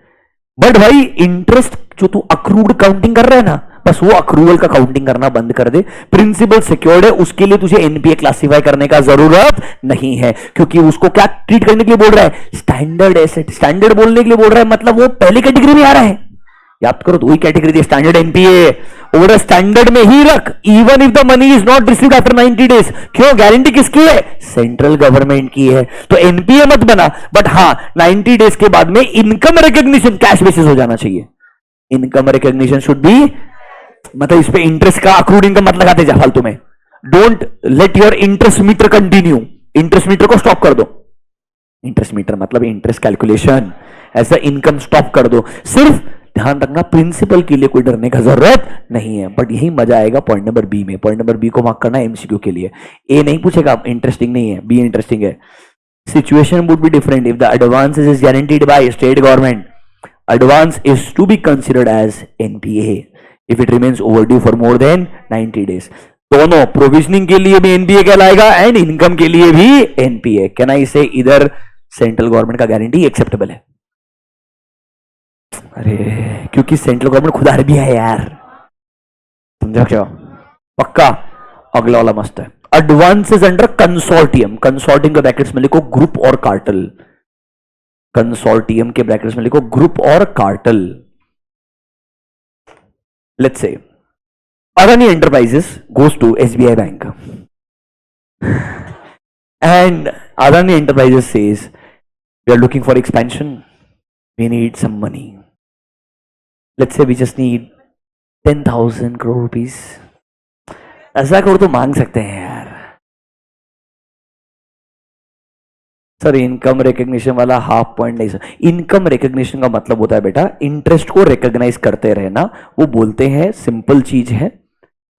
बट भाई इंटरेस्ट जो तू अक्रूड काउंटिंग कर रहा है ना, बस वो अक्रूवल का काउंटिंग करना बंद कर दे। प्रिंसिपल सिक्योर्ड है, उसके लिए तुझे एनपीए क्लासिफाई करने का जरूरत नहीं है, क्योंकि उसको क्या ट्रीट करने के लिए बोल रहा है? Standard asset. स्टैंडर्ड बोलने के लिए बोल रहा है मतलब वो पहली कैटेगरी में आ रहा है। याद करो तो वही कैटेगरी थी स्टैंडर्ड एनपीए, और स्टैंडर्ड में ही रख even if the money is not received after 90 days. क्यों? गारंटी किसकी है? सेंट्रल गवर्नमेंट की है, तो एनपीए मत बना, बट हां 90 डेज के बाद में इनकम रिकग्निशन कैश बेसिस हो जाना चाहिए। इनकम रिकग्निशन शुड बी, मतलब इस पे इंटरेस्ट का अक्रूड इनकम मत लगाते जा फालतू में। Don't let your interest meter continue, interest meter को स्टॉप कर दो। इंटरेस्ट मीटर मतलब इंटरेस्ट कैलकुलेशन, ऐसा इनकम स्टॉप कर दो। सिर्फ ध्यान रखना प्रिंसिपल के लिए कोई डरने का जरूरत नहीं है, बट यही मजा आएगा पॉइंट नंबर बी में। पॉइंट नंबर बी को मार्क करना है एमसीक्यू के लिए। ए नहीं पूछेगा, इंटरेस्टिंग नहीं है, बी इंटरेस्टिंग है। Situation would be different if the advance is guaranteed by state government. Advance is to be considered as NPA if it remains overdue for more than 90 days. दोनों प्रोविजनिंग के लिए भी एनपीए कहलाएगा एंड इनकम के लिए भी एनपीए। कैन आई से इधर सेंट्रल गवर्नमेंट का गारंटी एक्सेप्टेबल है? अरे क्योंकि सेंट्रल गवर्नमेंट खुद आरबीआई है यार, समझा क्या? पक्का। अगला वाला मस्त है, एडवांसेस अंडर कंसोर्टियम। कंसोर्टियम के ब्रैकेट्स में लिखो ग्रुप और कार्टल। कंसोर्टियम के ब्रैकेट्स में लिखो ग्रुप और cartel. Let's say Adani Enterprises goes to SBI bank and Adani Enterprises says we are looking for expansion, we need some money. Let's say we just need 10,000 crore rupees. ऐसा करो तो मांग सकते हैं यार। सर इनकम रिकग्निशन वाला हाफ पॉइंट नहीं सर। इनकम रिकग्निशन का मतलब होता है बेटा इंटरेस्ट को रिकॉग्नाइज करते रहना। वो बोलते हैं सिंपल चीज है,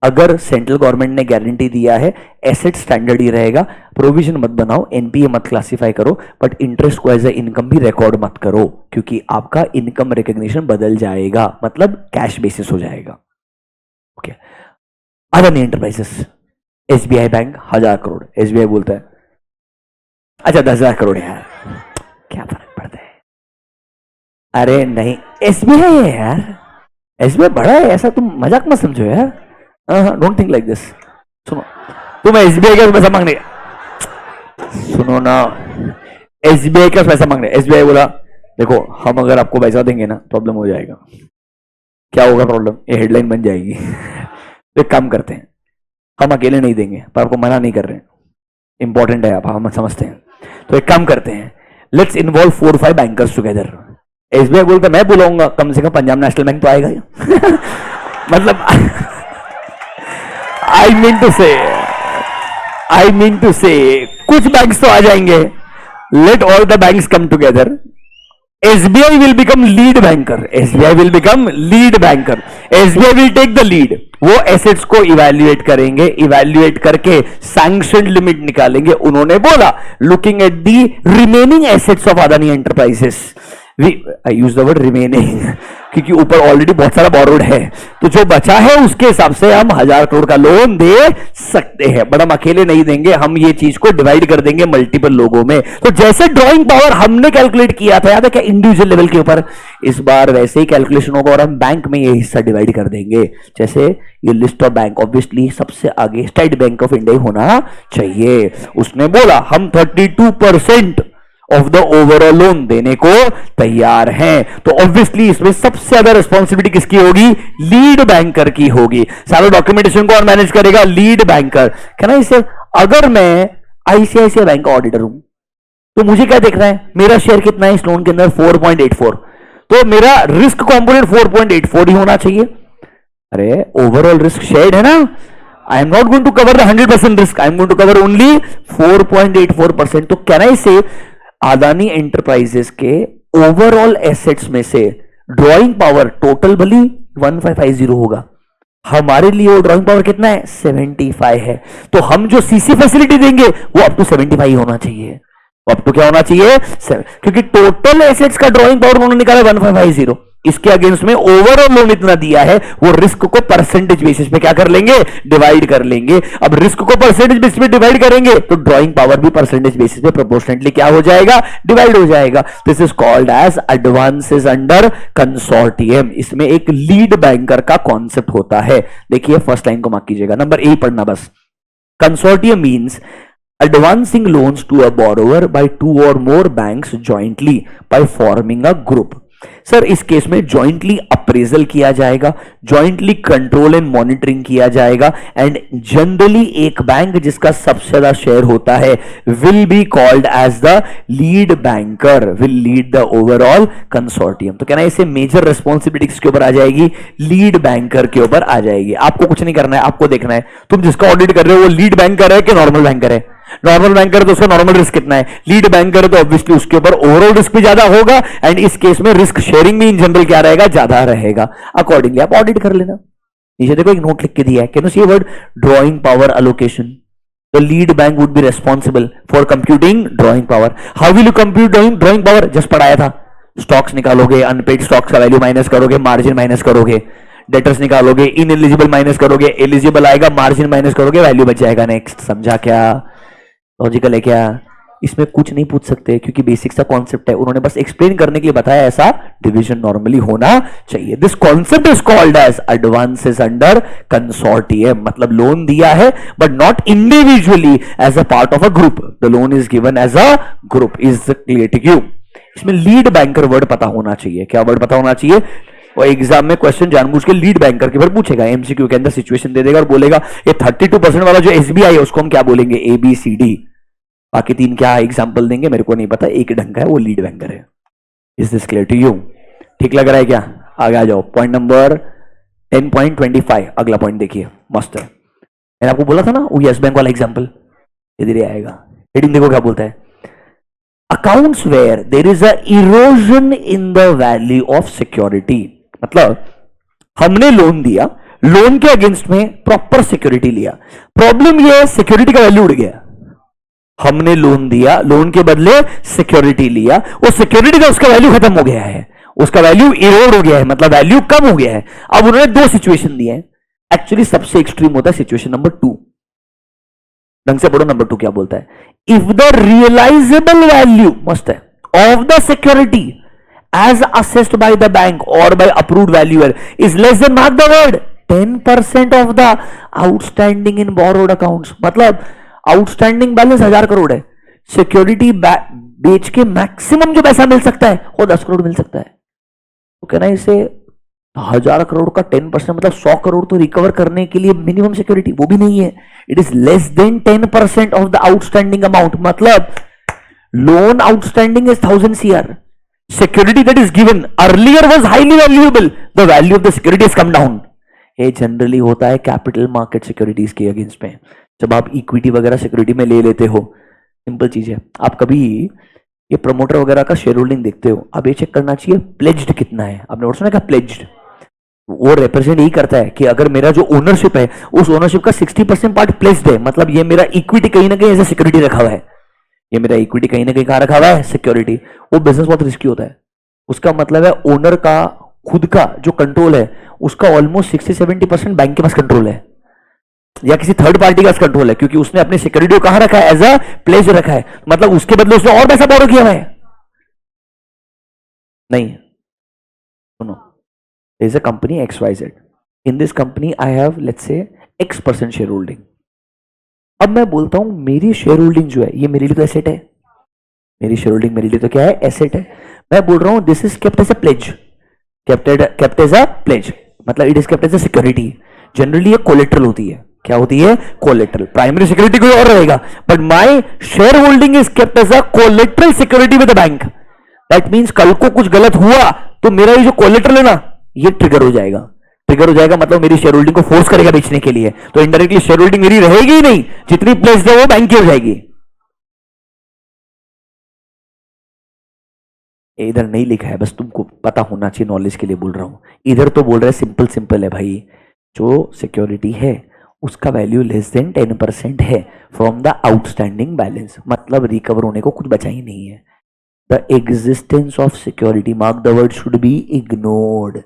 अगर सेंट्रल गवर्नमेंट ने गारंटी दिया है एसेट स्टैंडर्ड ही रहेगा, प्रोविजन मत बनाओ, एनपीए मत क्लासिफाई करो, बट इंटरेस्ट को एज ए इनकम भी रिकॉर्ड मत करो, क्योंकि आपका इनकम रिकग्निशन बदल जाएगा, मतलब कैश बेसिस हो जाएगा। Okay, Adani enterprises SBI bank 1000 crore, SBI बोलता है अच्छा 10,000 करोड़ यार क्या फर्क पड़ता है। अरे नहीं एसबीआई है यार, एसबीआई बड़ा है, ऐसा तुम मजाक मत समझो यार। Don't think like this. सुनो तुम एसबीआई का पैसा मांगने, सुनो ना, एसबीआई का पैसा मांगने, एसबीआई बोला देखो हम अगर आपको पैसा देंगे ना प्रॉब्लम हो जाएगा। क्या होगा प्रॉब्लम? ये हेडलाइन बन जाएगी। तो एक काम करते हैं, हम अकेले नहीं देंगे, पर आपको मना नहीं कर रहे हैं, इंपॉर्टेंट है आप हम समझते हैं, तो एक काम करते हैं let's involve 4-5 bankers together. SBI बोलता मैं बुलाऊंगा, कम से कम पंजाब नेशनल बैंक तो आएगा ही। मतलब I mean to say कुछ बैंक्स तो आ जाएंगे, let all the banks come together, SBI will become lead banker, SBI will become lead banker, SBI will take the lead। वो एसेट्स को इवैल्यूएट करेंगे, इवैल्यूएट करके सैंक्शन लिमिट निकालेंगे। उन्होंने बोला looking at the remaining assets of Adani enterprises I use the word remaining क्योंकि ऊपर ऑलरेडी बहुत सारा बोरोड है, तो जो बचा है उसके हिसाब से हम 1000 करोड़ का लोन दे सकते हैं, बट हम अकेले नहीं देंगे, हम ये चीज को डिवाइड कर देंगे मल्टीपल लोगों में। तो जैसे ड्राइंग पावर हमने कैलकुलेट किया था, याद है क्या, इंडिविजुअल लेवल के ऊपर, इस बार वैसे ही कैलकुलेशन होगा और हम बैंक में ये हिस्सा डिवाइड कर देंगे। जैसे ये लिस्ट ऑफ बैंक, ऑब्वियसली सबसे आगे स्टेट बैंक ऑफ इंडिया होना चाहिए। उसने बोला हम 32% ऑफ द ओवरऑल लोन देने को तैयार हैं, तो ऑब्वियसली इसमें सबसे ज्यादा रिस्पॉन्सिबिलिटी किसकी होगी, लीड बैंकर की होगी। सारा डॉक्यूमेंटेशन कौन मैनेज करेगा, लीड बैंकर। कहना इसे, अगर मैं आईसीआईसीआई बैंक का ऑडिटर हूं तो मुझे क्या देखना है, मेरा शेयर कितना है इस लोन के अंदर, 4.84, तो मेरा रिस्क कंपोनेंट 4.84 ही होना चाहिए। अरे ओवरऑल रिस्क शेयर्ड है ना, I am not going to cover the 100% risk, I am going to cover only 4.84%। तो कहना इसे, अदानी एंटरप्राइजेस के ओवरऑल एसेट्स में से ड्राइंग पावर टोटल भली 1550 होगा, हमारे लिए वो ड्राइंग पावर कितना है, 75 है। तो हम जो सीसी फैसिलिटी देंगे वो अप टू 75 होना चाहिए, अप टू क्या होना चाहिए, क्योंकि टोटल एसेट्स का ड्राइंग पावर उन्होंने निकाला 1550, इसके अगेंस्ट में ओवरऑल लोन इतना दिया है, वो रिस्क को परसेंटेज बेसिस पे क्या कर लेंगे, डिवाइड कर लेंगे। अब रिस्क को परसेंटेज बेसिस पे डिवाइड करेंगे तो ड्राइंग पावर भी परसेंटेज बेसिस पे प्रोपोर्शनेटली क्या हो जाएगा, डिवाइड हो जाएगा। This is called as advances under consortium. इसमें एक लीड बैंकर का कॉन्सेप्ट होता है। देखिए फर्स्ट लाइन को मार्क कीजिएगा, नंबर ए पढ़ना बस। Consortium means advancing loans to a borrower by 2 or more banks jointly by forming a group। Sir इस केस में जॉइंटली अप्रेजल किया जाएगा, जॉइंटली कंट्रोल एंड मॉनिटरिंग किया जाएगा, एंड जनरली एक बैंक जिसका सबसे ज्यादा शेयर होता है will be called as the lead banker, will lead the overall consortium. तो कहना है इसे मेजर रिस्पॉन्सिबिलिटी किसके ऊपर आ जाएगी, लीड बैंकर के ऊपर आ जाएगी। आपको कुछ नहीं करना है, आपको देखना है तुम जिसका ऑडिट कर रहे हो वो लीड बैंकर है कि नॉर्मल बैंकर है। नॉर्मल बैंकर है तो उसका नॉर्मल रिस्क कितना है, लीड बैंकर है तो ऑब्वियसली उसके ऊपर ओवरऑल रिस्क भी ज्यादा होगा, एंड इस केस में रिस्क शेयरिंग भी इन जनरल क्या रहेगा, ज्यादा रहेगा। अकॉर्डिंगली आप ऑडिट कर लेना। नीचे देखो एक नोट लिख के दिया है, can you see word drawing power allocation. The lead bank would be responsible for computing drawing power. How will you compute drawing power, just पढ़ाया था। स्टॉक्स निकालोगे, अनपेड स्टॉक्स का वैल्यू माइनस करोगे, मार्जिन माइनस करोगे, डेटर्स निकालोगे, इनएलिजिबल माइनस करोगे, एलिजिबल आएगा, मार्जिन माइनस करोगे, वैल्यू बच जाएगा। नेक्स्ट, समझा क्या, लॉजिकल है क्या? इसमें कुछ नहीं पूछ सकते क्योंकि बेसिक सा कॉन्सेप्ट है, उन्होंने बस एक्सप्लेन करने के लिए बताया ऐसा डिवीजन नॉर्मली होना चाहिए। This concept is called as advances under consortium. मतलब लोन दिया है but not individually, as a part of a group. The loan is given as a group. Is clear to you? इसमें लीड बैंकर वर्ड पता होना चाहिए। क्या वर्ड पता होना चाहिए? और एग्जाम में क्वेश्चन जानबूझ के लीड बैंकर के ऊपर पूछेगा, एमसीक्यू के अंदर सिचुएशन दे देगा और बोलेगा ये 32% वाला जो एसबीआई है उसको हम क्या बोलेंगे, एबीसीडी। बाकी तीन क्या एग्जांपल देंगे मेरे को नहीं पता, एक ढंग का है वो लीड बैंकर है। Is this clear to you? ठीक लग रहा है क्या? आगे आ जाओ। पॉइंट नंबर 10.25, अगला पॉइंट देखिए, मस्त है। मैंने आपको बोला था ना वो यस बैंक वाला एग्जाम्पल, इधर ही आएगा। हेडिंग देखो क्या बोलता है, accounts where there is a erosion in the value of security. मतलब हमने लोन दिया, लोन के अगेंस्ट में प्रॉपर सिक्योरिटी लिया, प्रॉब्लम यह है सिक्योरिटी का वैल्यू उड़ गया। हमने लोन दिया, लोन के बदले सिक्योरिटी लिया, वो सिक्योरिटी का उसका वैल्यू खत्म हो गया है, उसका वैल्यू इरोड हो गया है, मतलब वैल्यू कम हो गया है। अब उन्होंने दो सिचुएशन दिए हैं। एक्चुअली सबसे एक्सट्रीम होता है सिचुएशन नंबर 2। ढंग से पढ़ो, नंबर 2 क्या बोलता है, इफ द रियलाइजेबल वैल्यू, मस्त है, of the security as assessed by the bank or by approved valuer is less than, mark the word, 10% of the outstanding in borrowed accounts। मतलब आउटस्टैंडिंग बैलेंस 1000 करोड़ है, सिक्योरिटी बेच के मैक्सिमम जो पैसा मिल सकता है वो 10 करोड़ मिल सकता है। तो कहना इसे 1000 करोड़ का 10% मतलब 100 करोड़ तो रिकवर करने के लिए मिनिमम सिक्योरिटी वो भी नहीं है, it is less than 10% of the outstanding amount. मतलब loan outstanding is 1000 CR, security that is given earlier was highly valuable, the value of the security has come down। ये जनरली होता है कैपिटल मार्केट सिक्योरिटीज के अगेंस्ट में, जब आप इक्विटी वगैरह सिक्योरिटी में ले लेते हो। सिंपल चीज है, आप कभी ये प्रमोटर वगैरह का शेयर होल्डिंग देखते हो, अब ये चेक करना चाहिए प्लेज्ड कितना है। आपने और सुना क्या प्लेज्ड? वो रिप्रेजेंट यही करता है कि अगर मेरा जो ओनरशिप है उस ओनरशिप का 60% पार्ट प्लेज्ड है, मतलब ये मेरा इक्विटी कहीं ना कहीं ऐसे सिक्योरिटी रखा हुआ है, ये मेरा इक्विटी कहीं ना कहीं कहां रखा हुआ है, सिक्योरिटी। वो बिजनेस बहुत रिस्की होता है, उसका मतलब है ओनर का खुद का जो कंट्रोल है उसका ऑलमोस्ट 60-70% बैंक के पास कंट्रोल है या किसी थर्ड पार्टी का कंट्रोल है, क्योंकि उसने अपनी सिक्योरिटी को कहां रखा है, एज अ प्लेज रखा है, मतलब उसके बदले उसने और पैसा बोरो किया हुआ है। नहीं, सुनो, is a company XYZ, in this company I have let's say X% share holding. अब मैं बोलता हूं मेरी शेयर होल्डिंग जो है ये मेरे लिए तो एसेट है, मेरी शेयर होल्डिंग मेरे लिए तो क्या है, एसेट है। मैं बोल रहा हूं this is kept as a pledge, kept as a pledge मतलब it is kept as a security. Generally ये कोलेट्रल होती है, क्या होती है, कोलेट्रल। प्राइमरी सिक्योरिटी कोई और रहेगा, but my share holding is kept as a collateral security with the bank. That means कल को कुछ गलत हुआ तो मेरा ये जो कोलेट्रल है ना ये ट्रिगर हो जाएगा, ट्रिगर हो जाएगा मतलब मेरी शेयर होल्डिंग को फोर्स करेगा बेचने के लिए, तो इनडायरेक्टली शेयर होल्डिंग मेरी रहेगी ही नहीं, जितनी प्लेस है वो बैंक की हो जाएगी। इधर नहीं लिखा है, बस तुमको पता होना चाहिए, नॉलेज के लिए बोल रहा हूं। इधर तो बोल रहा है सिंपल सिंपल है भाई, जो सिक्योरिटी है उसका वैल्यू लेस देन 10% है फ्रॉम द आउटस्टैंडिंग बैलेंस, मतलब रिकवर होने को कुछ बचा ही नहीं है। The existence of security, mark the word, should be ignored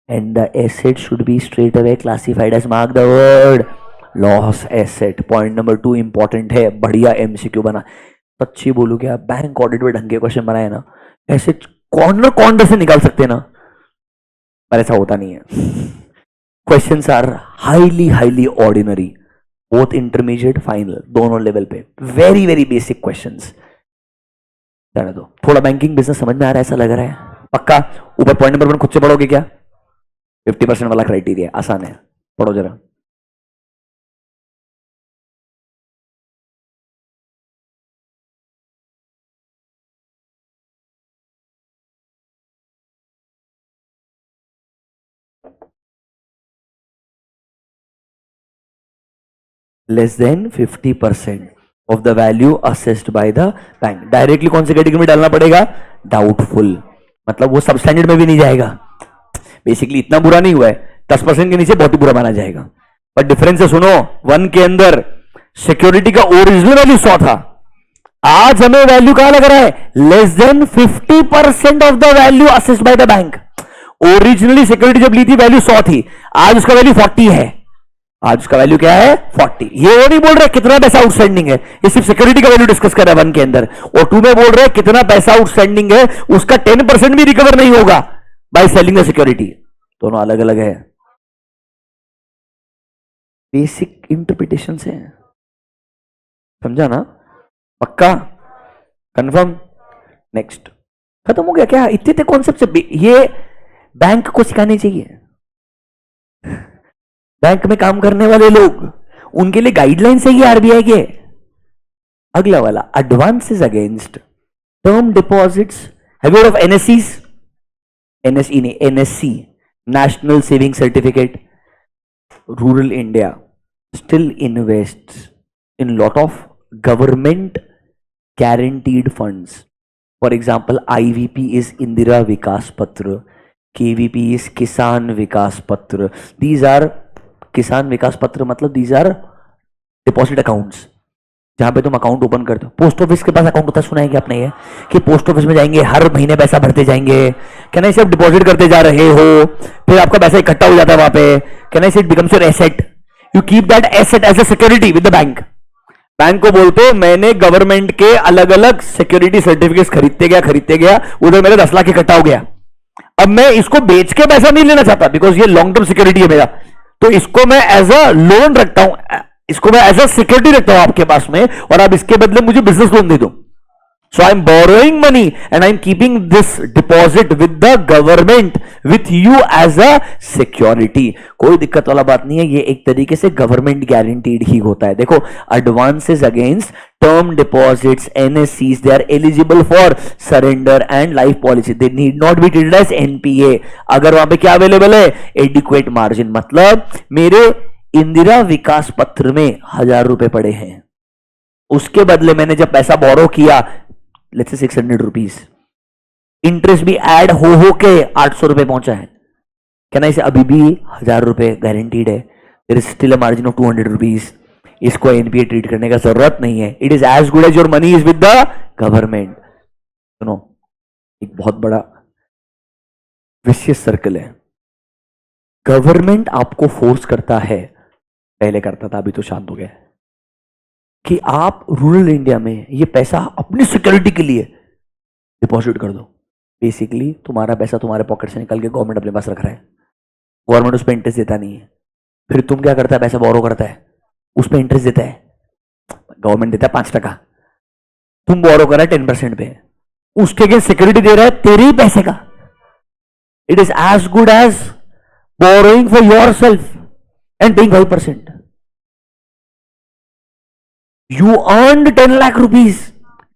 and the asset should be straight away classified as, mark the word, loss asset. Point number 2 important है, बढ़िया MCQ बना। सच्ची बोलू क्या, बैंक ऑडिट में ढंग के क्वेश्चन बनाए ना, ऐसे कॉर्नर कॉर्नर से निकाल सकते हैं ना, पर ऐसा होता नहीं है। Questions are highly highly ordinary, both intermediate final दोनों लेवल पे, वेरी वेरी बेसिक क्वेश्चंस। जाने दो, थोड़ा बैंकिंग बिजनेस समझ में आ रहा है ऐसा लग रहा है, पक्का। ऊपर पॉइंट नंबर 1 खुद से पढ़ोगे क्या, 50% वाला क्राइटेरिया आसान है, पढ़ो जरा। Less than 50% of the value assessed bye the bank. Directly कौन सी कैटेगरी में डालना पड़ेगा, डाउटफुल, मतलब वो सब स्टैंडर्ड में भी नहीं जाएगा। बेसिकली इतना बुरा नहीं हुआ है, 10% के नीचे बहुत ही बुरा माना जाएगा। पर डिफरेंस है, सुनो, 1 के अंदर सिक्योरिटी का ओरिजिनल वैल्यू 100 था, आज हमें वैल्यू कहां लग रहा है, less than 50% of the value assessed bye the bank. Originally security जब ली थी वैल्यू 100 थी, आज उसका वैल्यू 40 है, आज उसका वैल्यू क्या है, 40। ये वो नहीं बोल रहे कितना पैसा आउटस्टैंडिंग है, ये सिर्फ सिक्योरिटी का वैल्यू डिस्कस कर रहा है 1 के अंदर, और 2 में बोल रहे कितना पैसा आउटस्टैंडिंग है, उसका 10% भी रिकवर नहीं होगा बाय सेलिंग द सिक्योरिटी। दोनों अलग अलग है, बेसिक इंटरप्रिटेशन से, समझा ना, पक्का, कंफर्म। नेक्स्ट, खत्म हो गया क्या, इतने इतने कॉन्सेप्ट से ये बैंक को सिखाने चाहिए। बैंक में काम करने वाले लोग, उनके लिए गाइडलाइंस है ये RBI के। अगला वाला, advances against term deposits, have you heard of NSCs, NSE नहीं NSC, national saving certificate. Rural India still invests in lot of government guaranteed funds. For example, IVP is Indira Vikas Patra, KVP is Kisan Vikas Patra. These are किसान विकास पत्र, मतलब these are deposit accounts, जहां पे तुम अकाउंट ओपन करते हो। पोस्ट ऑफिस के पास अकाउंट होता है, सुना है कि आपने ये, कि पोस्ट ऑफिस में जाएंगे, हर महीने पैसा भरते जाएंगे, कैन आई से डिपॉजिट करते जा रहे हो, फिर आपका पैसा इकट्ठा हो जाता है वहां पे, can I say it becomes your asset, you keep that asset as a security with the bank. Bank को बोलते हो मैंने गवर्नमेंट के अलग अलग सिक्योरिटी सर्टिफिकेट्स खरीदते गया, उधर मेरे 10 लाख इकट्ठा हो गया, अब मैं इसको बेच के पैसा नहीं लेना चाहता बिकॉज ये लॉन्ग टर्म सिक्योरिटी है मेरा, तो इसको मैं एज अ लोन रखता हूं, इसको मैं एज अ सिक्योरिटी रखता हूं आपके पास में, और आप इसके बदले मुझे बिजनेस लोन दे दो। So I'm borrowing money and I'm keeping this deposit with the government, with you as a security. कोई दिक्कत वाला बात नहीं है, ये एक तरीके से गवर्नमेंट गारंटीड ही होता है। देखो, advances against term deposits, NSCs, they are eligible for surrender and life policy. They need not be treated as NPA. अगर वहां पे क्या अवेलेबल है, एडिक्वेट मार्जिन, मतलब मेरे इंदिरा विकास पत्र में 1000 रुपए पड़े हैं, उसके बदले मैंने जब पैसा बोरो किया लेट्स से 600 रुपीज, इंटरेस्ट भी ऐड हो के 800 रुपए पहुंचा है, कहना इसे अभी भी 1000 रुपए गारंटीड है, there is still a margin of 200 rupees, इसको एनपीए ट्रीट करने का जरूरत नहीं है, it is as good as your money is with the government. सुनो, एक बहुत बड़ा विशियस सर्कल है। गवर्नमेंट आपको फोर्स करता है, पहले करता था, अभी तो शांत हो गया, कि आप रूरल इंडिया में ये पैसा अपनी सिक्योरिटी के लिए डिपॉजिट कर दो। बेसिकली तुम्हारा पैसा तुम्हारे पॉकेट से निकल के गवर्नमेंट अपने पास रख रहा है, गवर्नमेंट उस पर इंटरेस्ट देता नहीं है। फिर तुम क्या करता है, पैसा बोरो करता है, उस पर इंटरेस्ट देता है, गवर्नमेंट देता है 5%, तुम बोरो कर रहा है 10% पे, उसके अगेंस्ट सिक्योरिटी दे रहा है तेरे ही पैसे का। It is as good as borrowing for yourself and paying 5%. You earned 10 lakh rupees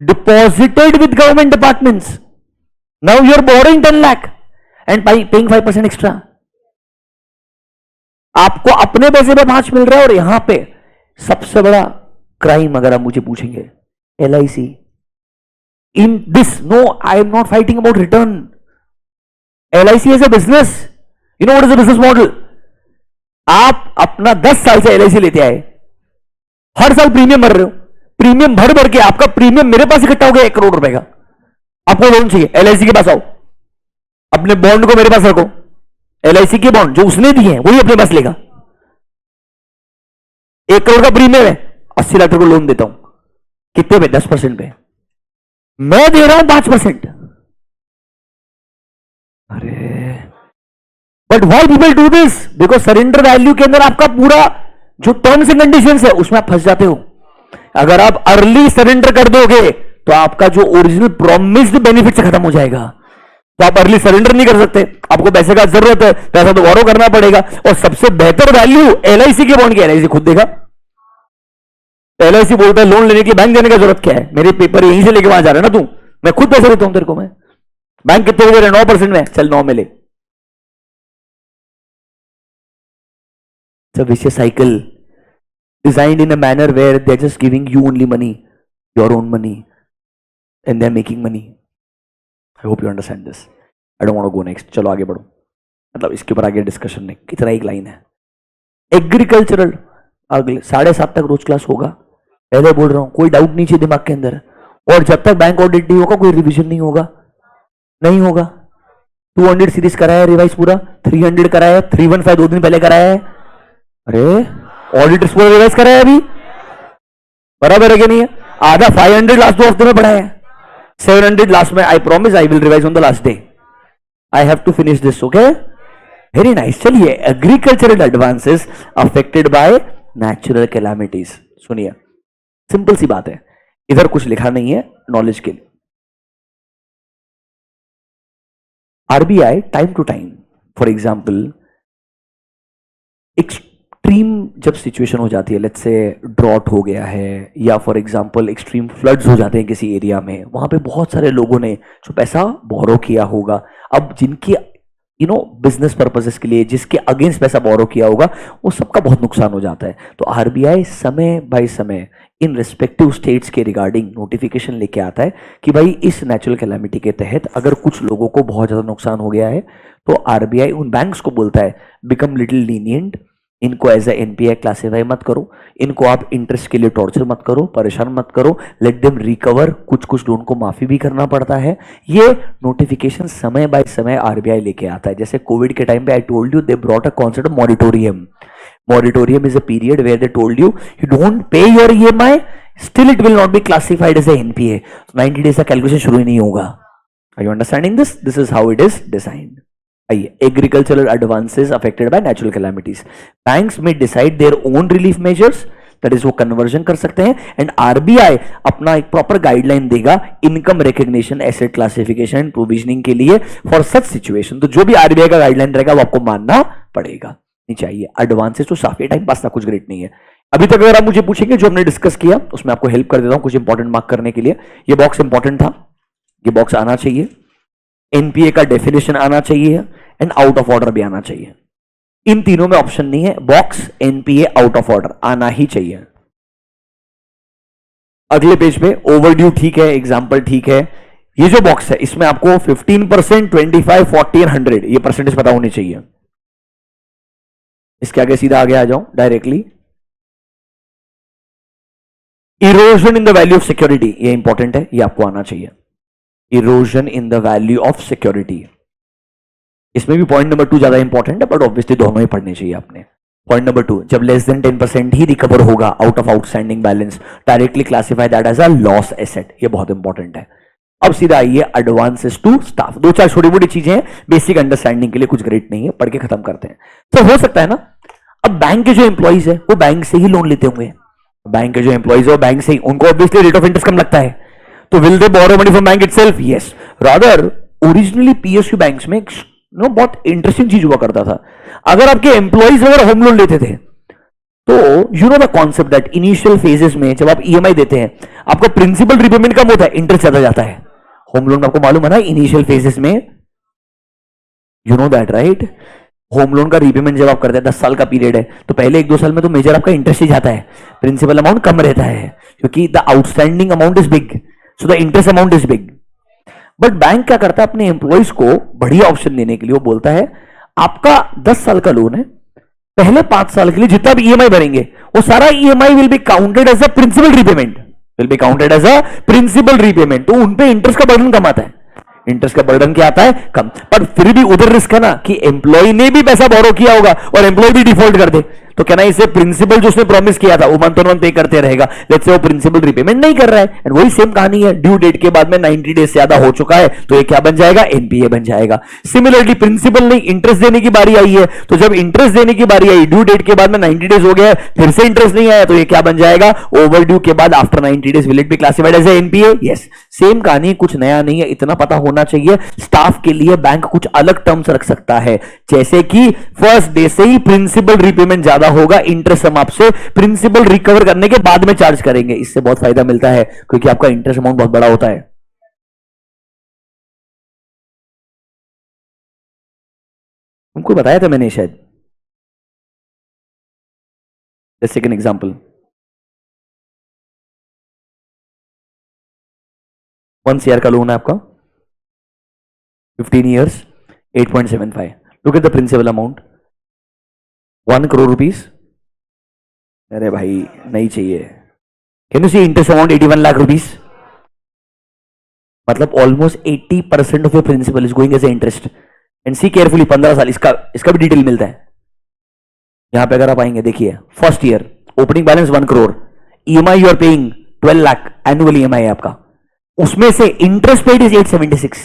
deposited with government departments. Now you're borrowing 10 lakh and paying 5% extra. आपको अपने पैसे पे 5 मिल रहा है, और यहां पे सबसे बड़ा क्राइम अगर आप मुझे पूछेंगे, LIC. In this, no, I am not fighting about return. LIC is a business. You know what is a business model? आप अपना 10 साल से LIC लेते आए, हर साल प्रीमियम भर रहे हो, प्रीमियम भर भर के आपका प्रीमियम मेरे पास इकट्ठा हो गया 1 करोड़ रुपए का। आपको लोन चाहिए, LIC के पास आओ, अपने बॉन्ड को मेरे पास रखो, LIC के बॉन्ड जो उसने दिए हैं वही अपने पास लेगा। 1 करोड़ का प्रीमियम है, 80 लाख को लोन देता हूं, कितने पे? 10% पे। मैं दे रहा हूं 5%। अरे but why people do this? Because surrender value के अंदर आपका पूरा जो टर्म्स एंड कंडीशंस है उसमें आप फंस जाते हो। अगर आप अर्ली सरेंडर कर दोगे तो आपका जो ओरिजिनल प्रॉमिस्ड बेनिफिट से खत्म हो जाएगा। तो आप अर्ली सरेंडर नहीं कर सकते, आपको पैसे का जरूरत है, पैसा तो बोरो करना पड़ेगा, और सबसे बेहतर वैल्यू LIC के बॉन्ड की LIC खुद देगा। LIC बोलता है लोन लेने की बैंक देने का जरूरत क्या है, मेरे पेपर यहीं से लेके वहां जा रहे हैं ना तू, मैं खुद पैसे देता हूं तेरे को। मैं बैंक कितने दे रहे? 9% में, चल 9 में ले। It's a vicious cycle designed in a manner where they're just giving you only money, your own money, and they're making money. I hope you understand this. I don't want to go next. चलो आगे बढ़ो, मतलब इसके ऊपर आगे डिस्कशन नहीं, कितना एक लाइन है। एग्रीकल्चरल अगले 7:30 तक रोज क्लास होगा, पहले बोल रहा हूं, कोई डाउट नहीं चाहिए दिमाग के अंदर। और जब तक बैंक ऑडिट नहीं होगा कोई रिवीजन नहीं होगा, नहीं होगा। 200 सीरीज कराया रिवाइज पूरा, 300 कराया, 315 2 दिन पहले कराया है। अरे ऑडिटर्स पूरा रिवाइज कराया अभी, बराबर है कि नहीं है? आधा 500 लास्ट 2 हफ्ते में पढ़ा है, 700 लास्ट में। I promise I will revise on the last day, I have to finish this, okay? Very nice. चलिए, agricultural advances affected by natural calamities. सुनिए, सिंपल सी बात है, इधर कुछ लिखा नहीं है, नॉलेज के लिए। RBI time to time, for example, extreme जब सिचुएशन हो जाती है, लेट्स से ड्रॉट हो गया है, या फॉर एग्जांपल एक्सट्रीम फ्लड्स हो जाते हैं किसी एरिया में, वहां पे बहुत सारे लोगों ने जो पैसा बोरो किया होगा, अब जिनकी बिजनेस पर्पसेस के लिए जिसके अगेंस्ट पैसा बोरो किया होगा, वो सबका बहुत नुकसान हो जाता है। तो आरबीआई समय बाय समय इन रिस्पेक्टिव स्टेट्स के रिगार्डिंग नोटिफिकेशन लेके आता है कि भाई इस नेचुरल कैलामिटी के तहत अगर कुछ लोगों को बहुत ज्यादा नुकसान हो गया है, तो आरबीआई उन बैंक्स को बोलता है बिकम लिटिल लीनियंट, इनको एज ए एनपीआई क्लासिफाई मत करो, इनको आप इंटरेस्ट के लिए टॉर्चर मत करो, परेशान मत करो, लेट देम रिकवर, कुछ कुछ लोन को माफी भी करना पड़ता है। ये नोटिफिकेशन समय बाय समय आरबीआई लेके आता है। जैसे कोविड के टाइम पे I told you they brought a concept of moratorium. Moratorium is a period where they told you don't pay your EMI, still it will not be classified as a NPA. 90 days का कैलकुलेशन शुरू ही नहीं होगा। Are you understanding this? This is how it is designed. Agricultural advances affected by natural calamities, banks में decide their own relief measures, that is वो कन्वर्जन कर सकते हैं, एंड आरबीआई अपना एक प्रॉपर गाइडलाइन देगा income recognition, asset classification, provisioning के लिए फॉर सच सिचुएशन। तो जो भी आरबीआई का गाइडलाइन रहेगा वो आपको मानना पड़ेगा। नहीं चाहिए एडवांसेस तो साफी टाइम पास था, कुछ ग्रेट नहीं है। अभी तक अगर आप मुझे पूछेंगे जो हमने डिस्कस किया उसमें आपको हेल्प कर देता हूं कुछ इंपॉर्टेंट मार्क करने के लिए। ये बॉक्स इंपॉर्टेंट था, ये बॉक्स आना चाहिए, एनपीए का डेफिनेशन आना चाहिए, एंड आउट ऑफ ऑर्डर भी आना चाहिए। इन तीनों में ऑप्शन नहीं है, box, NPA, out of order आना ही चाहिए। अगले पेज पे ओवरड्यू ठीक है, एग्जाम्पल ठीक है। ये जो बॉक्स है इसमें आपको 15%, 25, 40 एंड 100 ये परसेंटेज पता होनी चाहिए। इसके आगे सीधा आगे आ जाऊं directly. Erosion in the value of security, ये इंपॉर्टेंट है, ये आपको आना चाहिए। Erosion in the value of security, इसमें भी पॉइंट नंबर 2 ज्यादा इंपॉर्टेंट है, बट ऑब्वियसली दोनों ही पढ़ने चाहिए आपने। पॉइंट नंबर 2, जब लेस देन 10% ही रिकवर होगा out of outstanding balance, directly classify that as a loss asset. ये बहुत इंपॉर्टेंट है। अब सीधा आइए एडवांसेस टू स्टाफ। दो चार छोटी मोटी चीजें हैं बेसिक अंडरस्टैंडिंग के लिए, कुछ ग्रेट नहीं है, पढ़ के खत्म करते हैं। तो हो सकता है ना, अब बैंक के जो एम्प्लॉइज है वो बैंक से ही लोन लेते होंगे, बैंक के जो एम्प्लॉइज है बैंक से ही, उनको ऑब्वियसली रेट ऑफ इंटरेस्ट कम लगता है, तो will they borrow money from bank itself? Yes. Rather originally PSU banks में बहुत इंटरेस्टिंग चीज हुआ करता था। अगर आपके एम्प्लॉइज अगर होम लोन लेते थे तो you know the concept that initial phases में जब आप ईएमआई देते हैं आपका प्रिंसिपल रिपेमेंट कम होता है, इंटरेस्ट ज्यादा जाता है। होम लोन आपको मालूम है ना, इनिशियल फेजेस में, you know that right. Home loan का रीपेमेंट जब आप करते हैं 10 साल का पीरियड है, तो पहले 1-2 साल में तो मेजर आपका इंटरेस्ट ही जाता है, प्रिंसिपल अमाउंट कम रहता है, क्योंकि the outstanding amount is big, so the interest amount is big. But bank क्या करता है अपने एम्प्लॉइज को बढ़िया ऑप्शन देने के लिए, वो बोलता है आपका 10 साल का लोन है, पहले 5 साल के लिए जितना भी ईएमआई भरेंगे वो सारा EMI will be counted as a principal repayment, will be counted as a principal repayment. तो उन पे इंटरेस्ट का बर्डन कम आता है, इंटरेस्ट का बर्डन क्या आता है? कम। पर फिर भी उधर रिस्क है ना कि एम्प्लॉय ने भी पैसा बोरो किया होगा और एम्प्लॉय भी डिफॉल्ट कर दे, तो क्या ना इसे प्रिंसिपल जो उसने प्रॉमिस किया था वो मंथ ऑन मंथ पे करते रहेगा, लेट्स से वो प्रिंसिपल रिपेमेंट नहीं कर रहा है, एंड वही सेम कहानी है, ड्यू डेट के बाद में 90 डेज से ज्यादा हो चुका है तो ये क्या बन जाएगा? एनपीए बन जाएगा। सिमिलरली प्रिंसिपल ने इंटरेस्ट देने की बारी आई है, तो जब इंटरेस्ट देने की बारी आई ड्यू डेट के बाद में 90 डेज हो गया है, फिर से इंटरेस्ट नहीं आया, तो ये क्या बन जाएगा? ओवर ड्यू के बाद after 90 days will it be classified as NPA? Yes. Same कहानी, कुछ नया नहीं है, इतना पता होना चाहिए स्टाफ के लिए बैंक कुछ अलग टर्म्स रख सकता है, जैसे कि फर्स्ट डे से ही प्रिंसिपल रीपेमेंट ज्यादा होगा, इंटरेस्ट हम आपसे प्रिंसिपल रिकवर करने के बाद में चार्ज करेंगे। इससे बहुत फायदा मिलता है क्योंकि आपका इंटरेस्ट अमाउंट बहुत बड़ा होता है। तुमको बताया था मैंने शायद। सेकंड एग्जांपल, 1 CR का लोन है आपका, 15 years, 8.75। Look at the principal amount, 1 crore rupees. अरे भाई नहीं चाहिए। Can you see interest amount 81 lakh rupees? मतलब almost 80% of your principal is going as a interest. And see carefully, 15 साल, इसका इसका भी डिटेल मिलता है यहां पे। अगर आप आएंगे देखिए, first year opening balance 1 crore, EMI you are paying 12 lakh, annual EMI है आपका, उसमें से interest paid is 876,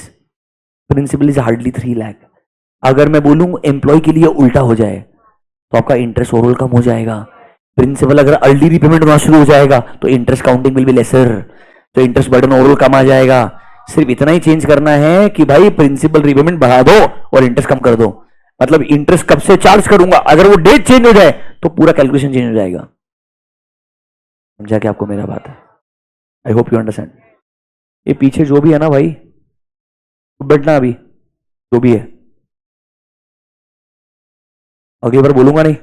principal is hardly 3 lakh. अगर मैं बोलूं एम्प्लॉय के लिए उल्टा हो जाए तो आपका इंटरेस्ट ओवरऑल कम हो जाएगा, प्रिंसिपल अगर अर्ली रिपेमेंट होना शुरू हो जाएगा तो interest counting will be lesser, तो इंटरेस्ट बर्डन ओवरऑल कम आ जाएगा। सिर्फ इतना ही चेंज करना है कि भाई प्रिंसिपल रिपेमेंट बढ़ा दो और इंटरेस्ट कम कर दो, मतलब इंटरेस्ट कब से चार्ज करूंगा, अगर वो डेट चेंज हो जाए तो पूरा कैलकुलेशन चेंज हो जाएगा। समझा क्या आपको मेरा बात? I hope you understand. ये पीछे जो भी है ना भाई, बैठना अभी, जो भी है अगली बार बोलूंगा नहीं।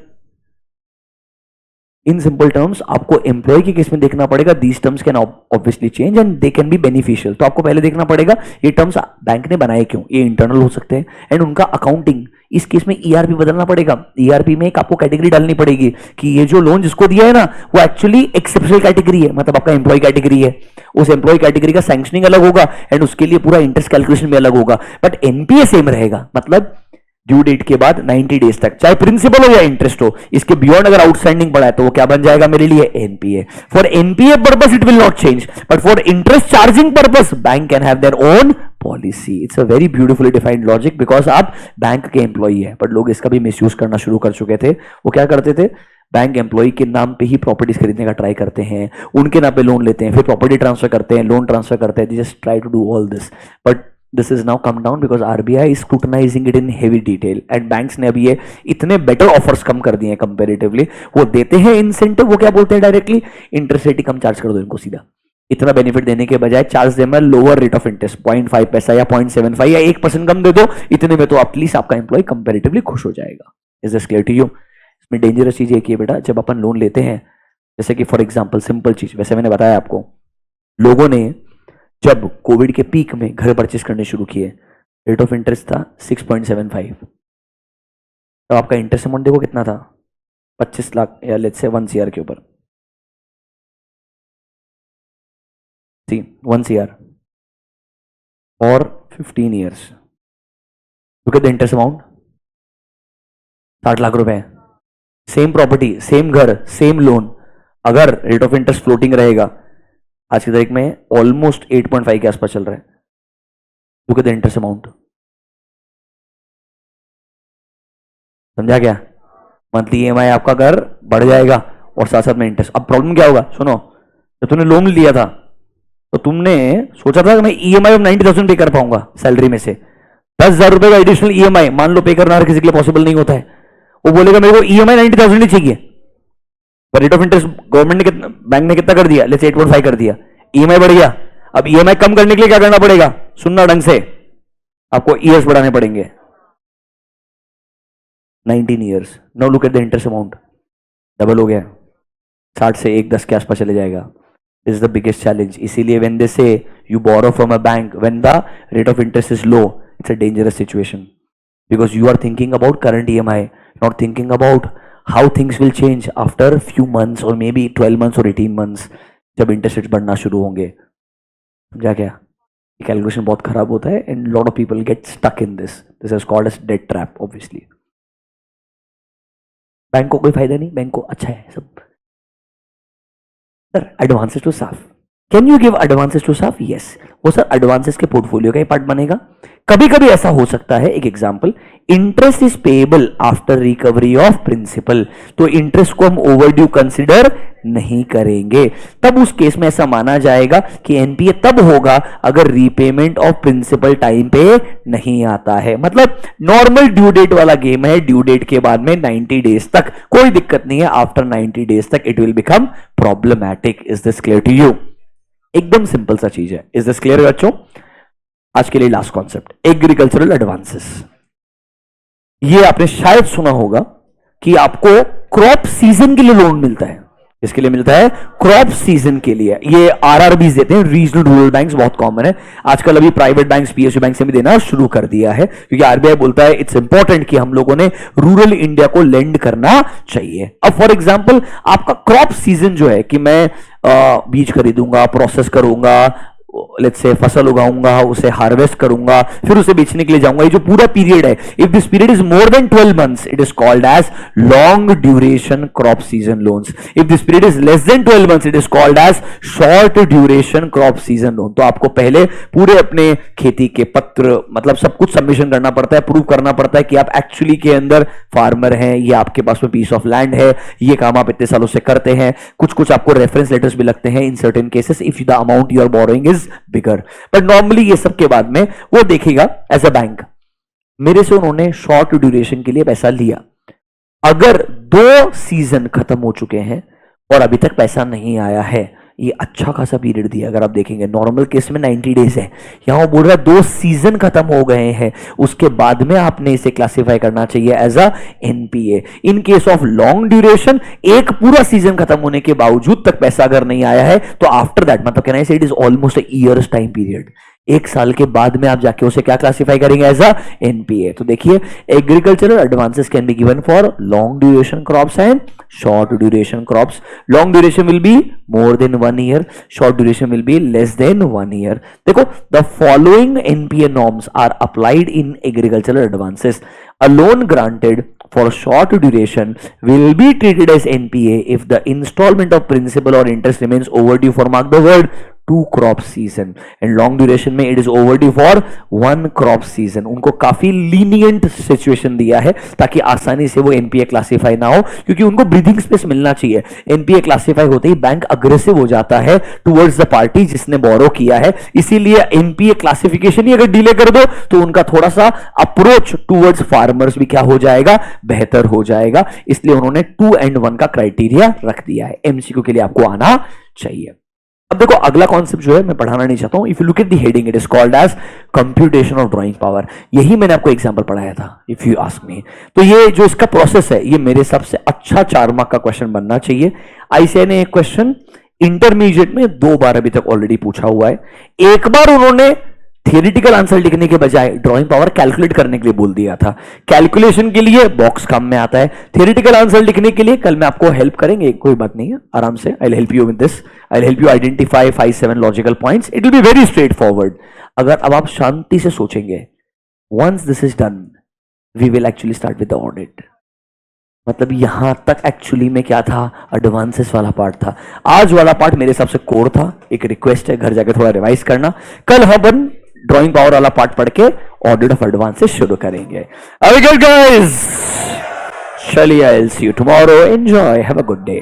इन सिंपल टर्म्स आपको एम्प्लॉय के केस में देखना पड़ेगा, these terms can obviously change and they can be beneficial. तो आपको पहले देखना पड़ेगा ये टर्म्स बैंक ने बनाए क्यों, ये इंटरनल हो सकते हैं, एंड उनका अकाउंटिंग, इस केस में ईआरपी बदलना पड़ेगा। ईआरपी में एक आपको कैटेगरी डालनी पड़ेगी कि ये जो लोन जिसको दिया है ना वो एक्चुअली एक्सेप्शनल कैटेगरी है, मतलब आपका एम्प्लॉय कैटेगरी है, उस एम्प्लॉय कैटेगरी का सैंक्शनिंग अलग होगा एंड उसके लिए पूरा इंटरेस्ट कैलकुलेशन भी अलग होगा, बट एनपीए सेम रहेगा। मतलब ड्यू डेट के बाद 90 डेज तक, चाहे प्रिंसिपल हो या इंटरेस्ट हो, इसके बियॉन्ड अगर आउटस्टैंडिंग पड़ा है तो वो क्या बन जाएगा मेरे लिए? NPA. For NPA purpose it will not change, but for interest charging purpose bank can have their own policy. It's a very beautifully defined logic, because आप बैंक के एम्प्लॉई है, बट लोग इसका भी मिसयूज करना शुरू कर चुके थे। वो क्या करते थे, बैंक एम्प्लॉई के नाम पे ही प्रॉपर्टीज खरीदने का ट्राई करते हैं, उनके नाम पे लोन लेते हैं, फिर प्रॉपर्टी ट्रांसफर करते हैं, लोन ट्रांसफर करते हैं, just try to do all this, but this is now come down because RBI is scrutinizing it in heavy detail and banks ने अभी ये इतने better offers कम कर दिए हैं comparatively, वो देते हैं incentive, वो क्या बोलते हैं डायरेक्टली, इंटरेस्ट रेट ही कम चार्ज कर दो इनको सीधा, इतना बेनिफिट देने के बजाय चार्ज दे में लोअर रेट ऑफ इंटरेस्ट 0.5 पैसा या 0.75 या 1% कम दे दो, इतने में तो एटलीस्ट आपका एम्प्लॉय कंपेरेटिवली खुश हो जाएगा। Is this clear to you? इसमें डेंजरस चीज एक ही है बेटा, जब अपन लोन लेते हैं, जैसे कि फॉर एग्जाम्पल सिंपल चीज, वैसे मैंने बताया आपको, लोगों ने जब कोविड के पीक में घर परचेस करने शुरू किए, रेट ऑफ इंटरेस्ट था 6.75, तो आपका इंटरेस्ट अमाउंट देखो कितना था, 25 लाख या लेट्स से 1 CR के ऊपर, 1 CR और 15 years, look at the interest amount, 60 lakh रुपए, सेम प्रॉपर्टी, सेम घर, सेम लोन, अगर रेट ऑफ इंटरेस्ट फ्लोटिंग रहेगा आज की तारीख में ऑलमोस्ट 8.5 के आसपास चल रहा है। Look at the interest amount, समझा क्या? मंथली ईएमआई आपका घर बढ़ जाएगा और साथ साथ में इंटरेस्ट। अब प्रॉब्लम क्या होगा, सुनो, जब तुमने लोन लिया था तो तुमने सोचा था कि मैं ईएमआई ऑफ 90,000 पे कर पाऊंगा सैलरी में से, 10,000 रुपए का एडिशनल ईएमआई मान लो पे करना हर किसी के लिए पॉसिबल नहीं होता है। वो बोलेगा मेरे को ईएमआई 90,000 ही चाहिए, पर रेट ऑफ इंटरेस्ट गवर्नमेंट ने कितना, बैंक ने कितना कर दिया, लेट्स से 8.5 कर दिया, ईएमआई बढ़ गया। अब ईएमआई कम करने के लिए क्या करना पड़ेगा, सुनना ढंग से, आपको ईयर्स बढ़ाने पड़ेंगे, 19 years. Now look at the interest amount, double हो गया, 60 से 1.10 के आसपास चले जाएगा। This is the biggest challenge. इसीलिए when they say you borrow from a bank when the rate of interest is low, it's a dangerous situation because you are thinking about current EMI, not thinking about how things will change after few months और मे बी 12 मंथ्स और 18 मंथ्स जब इंटरेस्ट रेट बढ़ना शुरू होंगे। समझा क्या? कैलकुलेशन बहुत खराब होता है and lot of people get stuck in this is called as debt trap. Obviously bank को कोई फायदा नहीं, बैंक को अच्छा है सब। Sir advances to staff, can you give advances to staff? Yes, वो सर एडवांसेस के पोर्टफोलियो का ही पार्ट बनेगा। कभी कभी ऐसा हो सकता है, एक example, interest is payable after recovery of principal, तो इंटरेस्ट को हम ओवरड्यू कंसिडर नहीं करेंगे। तब उस केस में ऐसा माना जाएगा कि एनपीए तब होगा अगर रीपेमेंट ऑफ प्रिंसिपल टाइम पे नहीं आता है। मतलब नॉर्मल ड्यू डेट वाला गेम है, ड्यू डेट के बाद में 90 डेज तक कोई दिक्कत नहीं है, आफ्टर 90 डेज तक it will become problematic. Is this clear to you? एकदम सिंपल सा चीज है। इज दिस क्लियर बच्चों? आज के लिए लास्ट कॉन्सेप्ट, एग्रीकल्चरल एडवांसेस। ये आपने शायद सुना होगा कि आपको क्रॉप सीजन के लिए लोन मिलता है। इसके लिए मिलता है क्रॉप सीजन के लिए, ये आरआरबीज देते हैं, रीजनल रूरल बैंक्स, बहुत कॉमन है आजकल। अभी प्राइवेट बैंक्स, पीएसयू बैंक से भी देना शुरू कर दिया है क्योंकि आरबीआई बोलता है इट्स इंपॉर्टेंट कि हम लोगों ने रूरल इंडिया को लेंड करना चाहिए। अब फॉर एग्जांपल आपका क्रॉप सीजन जो है कि मैं बीज खरीदूंगा, प्रोसेस करूंगा, लेट्स से फसल उगाऊंगा, उसे हार्वेस्ट करूंगा, फिर उसे बेचने के लिए जाऊंगा, ये जो पूरा पीरियड है, if this period is more than 12 months it is called as long duration crop season loans. If this period is less than 12 months it is called as short duration crop season loan. तो आपको पहले पूरे अपने खेती के पत्र, मतलब सब कुछ सबमिशन करना पड़ता है, प्रूव करना पड़ता है कि आप एक्चुअली के अंदर फार्मर हैं, ये आपके पास में पीस ऑफ लैंड है, ये काम आप इतने सालों से करते हैं। कुछ कुछ आपको रेफरेंस लेटर्स भी लगते हैं in certain cases if the amount you are borrowing is bigger. But normally ये सब के बाद में वो देखेगा एज अ बैंक, मेरे से उन्होंने शॉर्ट ड्यूरेशन के लिए पैसा लिया, अगर 2 सीजन खत्म हो चुके हैं और अभी तक पैसा नहीं आया है, ये अच्छा खासा पीरियड दिया। अगर आप देखेंगे नॉर्मल केस में 90 डेज है, यहां बोल रहा है 2 सीजन खत्म हो गए हैं, उसके बाद में आपने इसे क्लासिफाई करना चाहिए as a NPA. In case of long duration, एक पूरा सीजन खत्म होने के बावजूद तक पैसा अगर नहीं आया है तो आफ्टर दैट, मतलब कहना है it is almost a years time period, 1 साल के बाद में आप जाके उसे क्या क्लासिफाई करेंगे एज अ एनपीए। तो देखिए agricultural advances can be given for long duration crops and short duration crops. Long duration will be more than 1 year, short duration will be less than 1 year. देखो the following NPA norms are applied in agricultural advances. A loan granted for short duration will be treated as NPA if the installment of principal or interest remains overdue for, mark the word, 2 crop season, and long duration में it is overdue for 1 crop season। उनको काफी lenient situation दिया है ताकि आसानी से वो NPA क्लासीफाई ना हो, क्योंकि उनको ब्रीदिंग स्पेस मिलना चाहिए। NPA क्लासीफाई होते ही बैंक अग्रेसिव हो जाता है टुवर्ड्स द पार्टी जिसने बोरो किया है, इसीलिए NPA क्लासिफिकेशन ही अगर डिले कर दो तो उनका थोड़ा सा अप्रोच टुवर्ड्स फार्मर्स भी क्या हो जाएगा, बेहतर हो जाएगा। इसलिए उन्होंने 2 and 1 का क्राइटेरिया रख दिया है। MCQ के लिए आपको आना चाहिए। अब देखो अगला कॉन्सेप्ट जो है मैं पढ़ाना नहीं चाहता हूं। If you look at the heading it is called as computation of drawing power. यही मैंने आपको एग्जांपल पढ़ाया था इफ यू आस्क मी। तो ये जो इसका प्रोसेस है ये मेरे हिसाब से अच्छा 4 मार्क का क्वेश्चन बनना चाहिए। आईसीआई ने एक क्वेश्चन इंटरमीडिएट में 2 बार अभी तक ऑलरेडी पूछा हुआ है। एक बार उन्होंने थियरिटिकल आंसर लिखने के बजाय ड्राइंग पावर कैलकुलेट करने के लिए बोल दिया था। कैलकुलेशन के लिए बॉक्स काम में आता है, थियरिटिकल आंसर लिखने के लिए कल मैं आपको हेल्प करेंगे, कोई बात नहीं है, आराम से I will help you with this. I will help you identify 5-7 logical points. It will be very straightforward. अगर अब आप शांति से सोचेंगे, once this is done we will actually start with the audit. मतलब यहां तक एक्चुअली में क्या था, एडवांसेस वाला पार्ट था। आज वाला पार्ट मेरे हिसाब से कोर था। एक रिक्वेस्ट है, घर जाकर थोड़ा रिवाइज करना। कल हम ड्राइंग पावर वाला पार्ट पढ़ के ऑडिट ऑफ एडवांसेस शुरू करेंगे। गाइस चलिए, I will see you tomorrow. Enjoy, have a good day.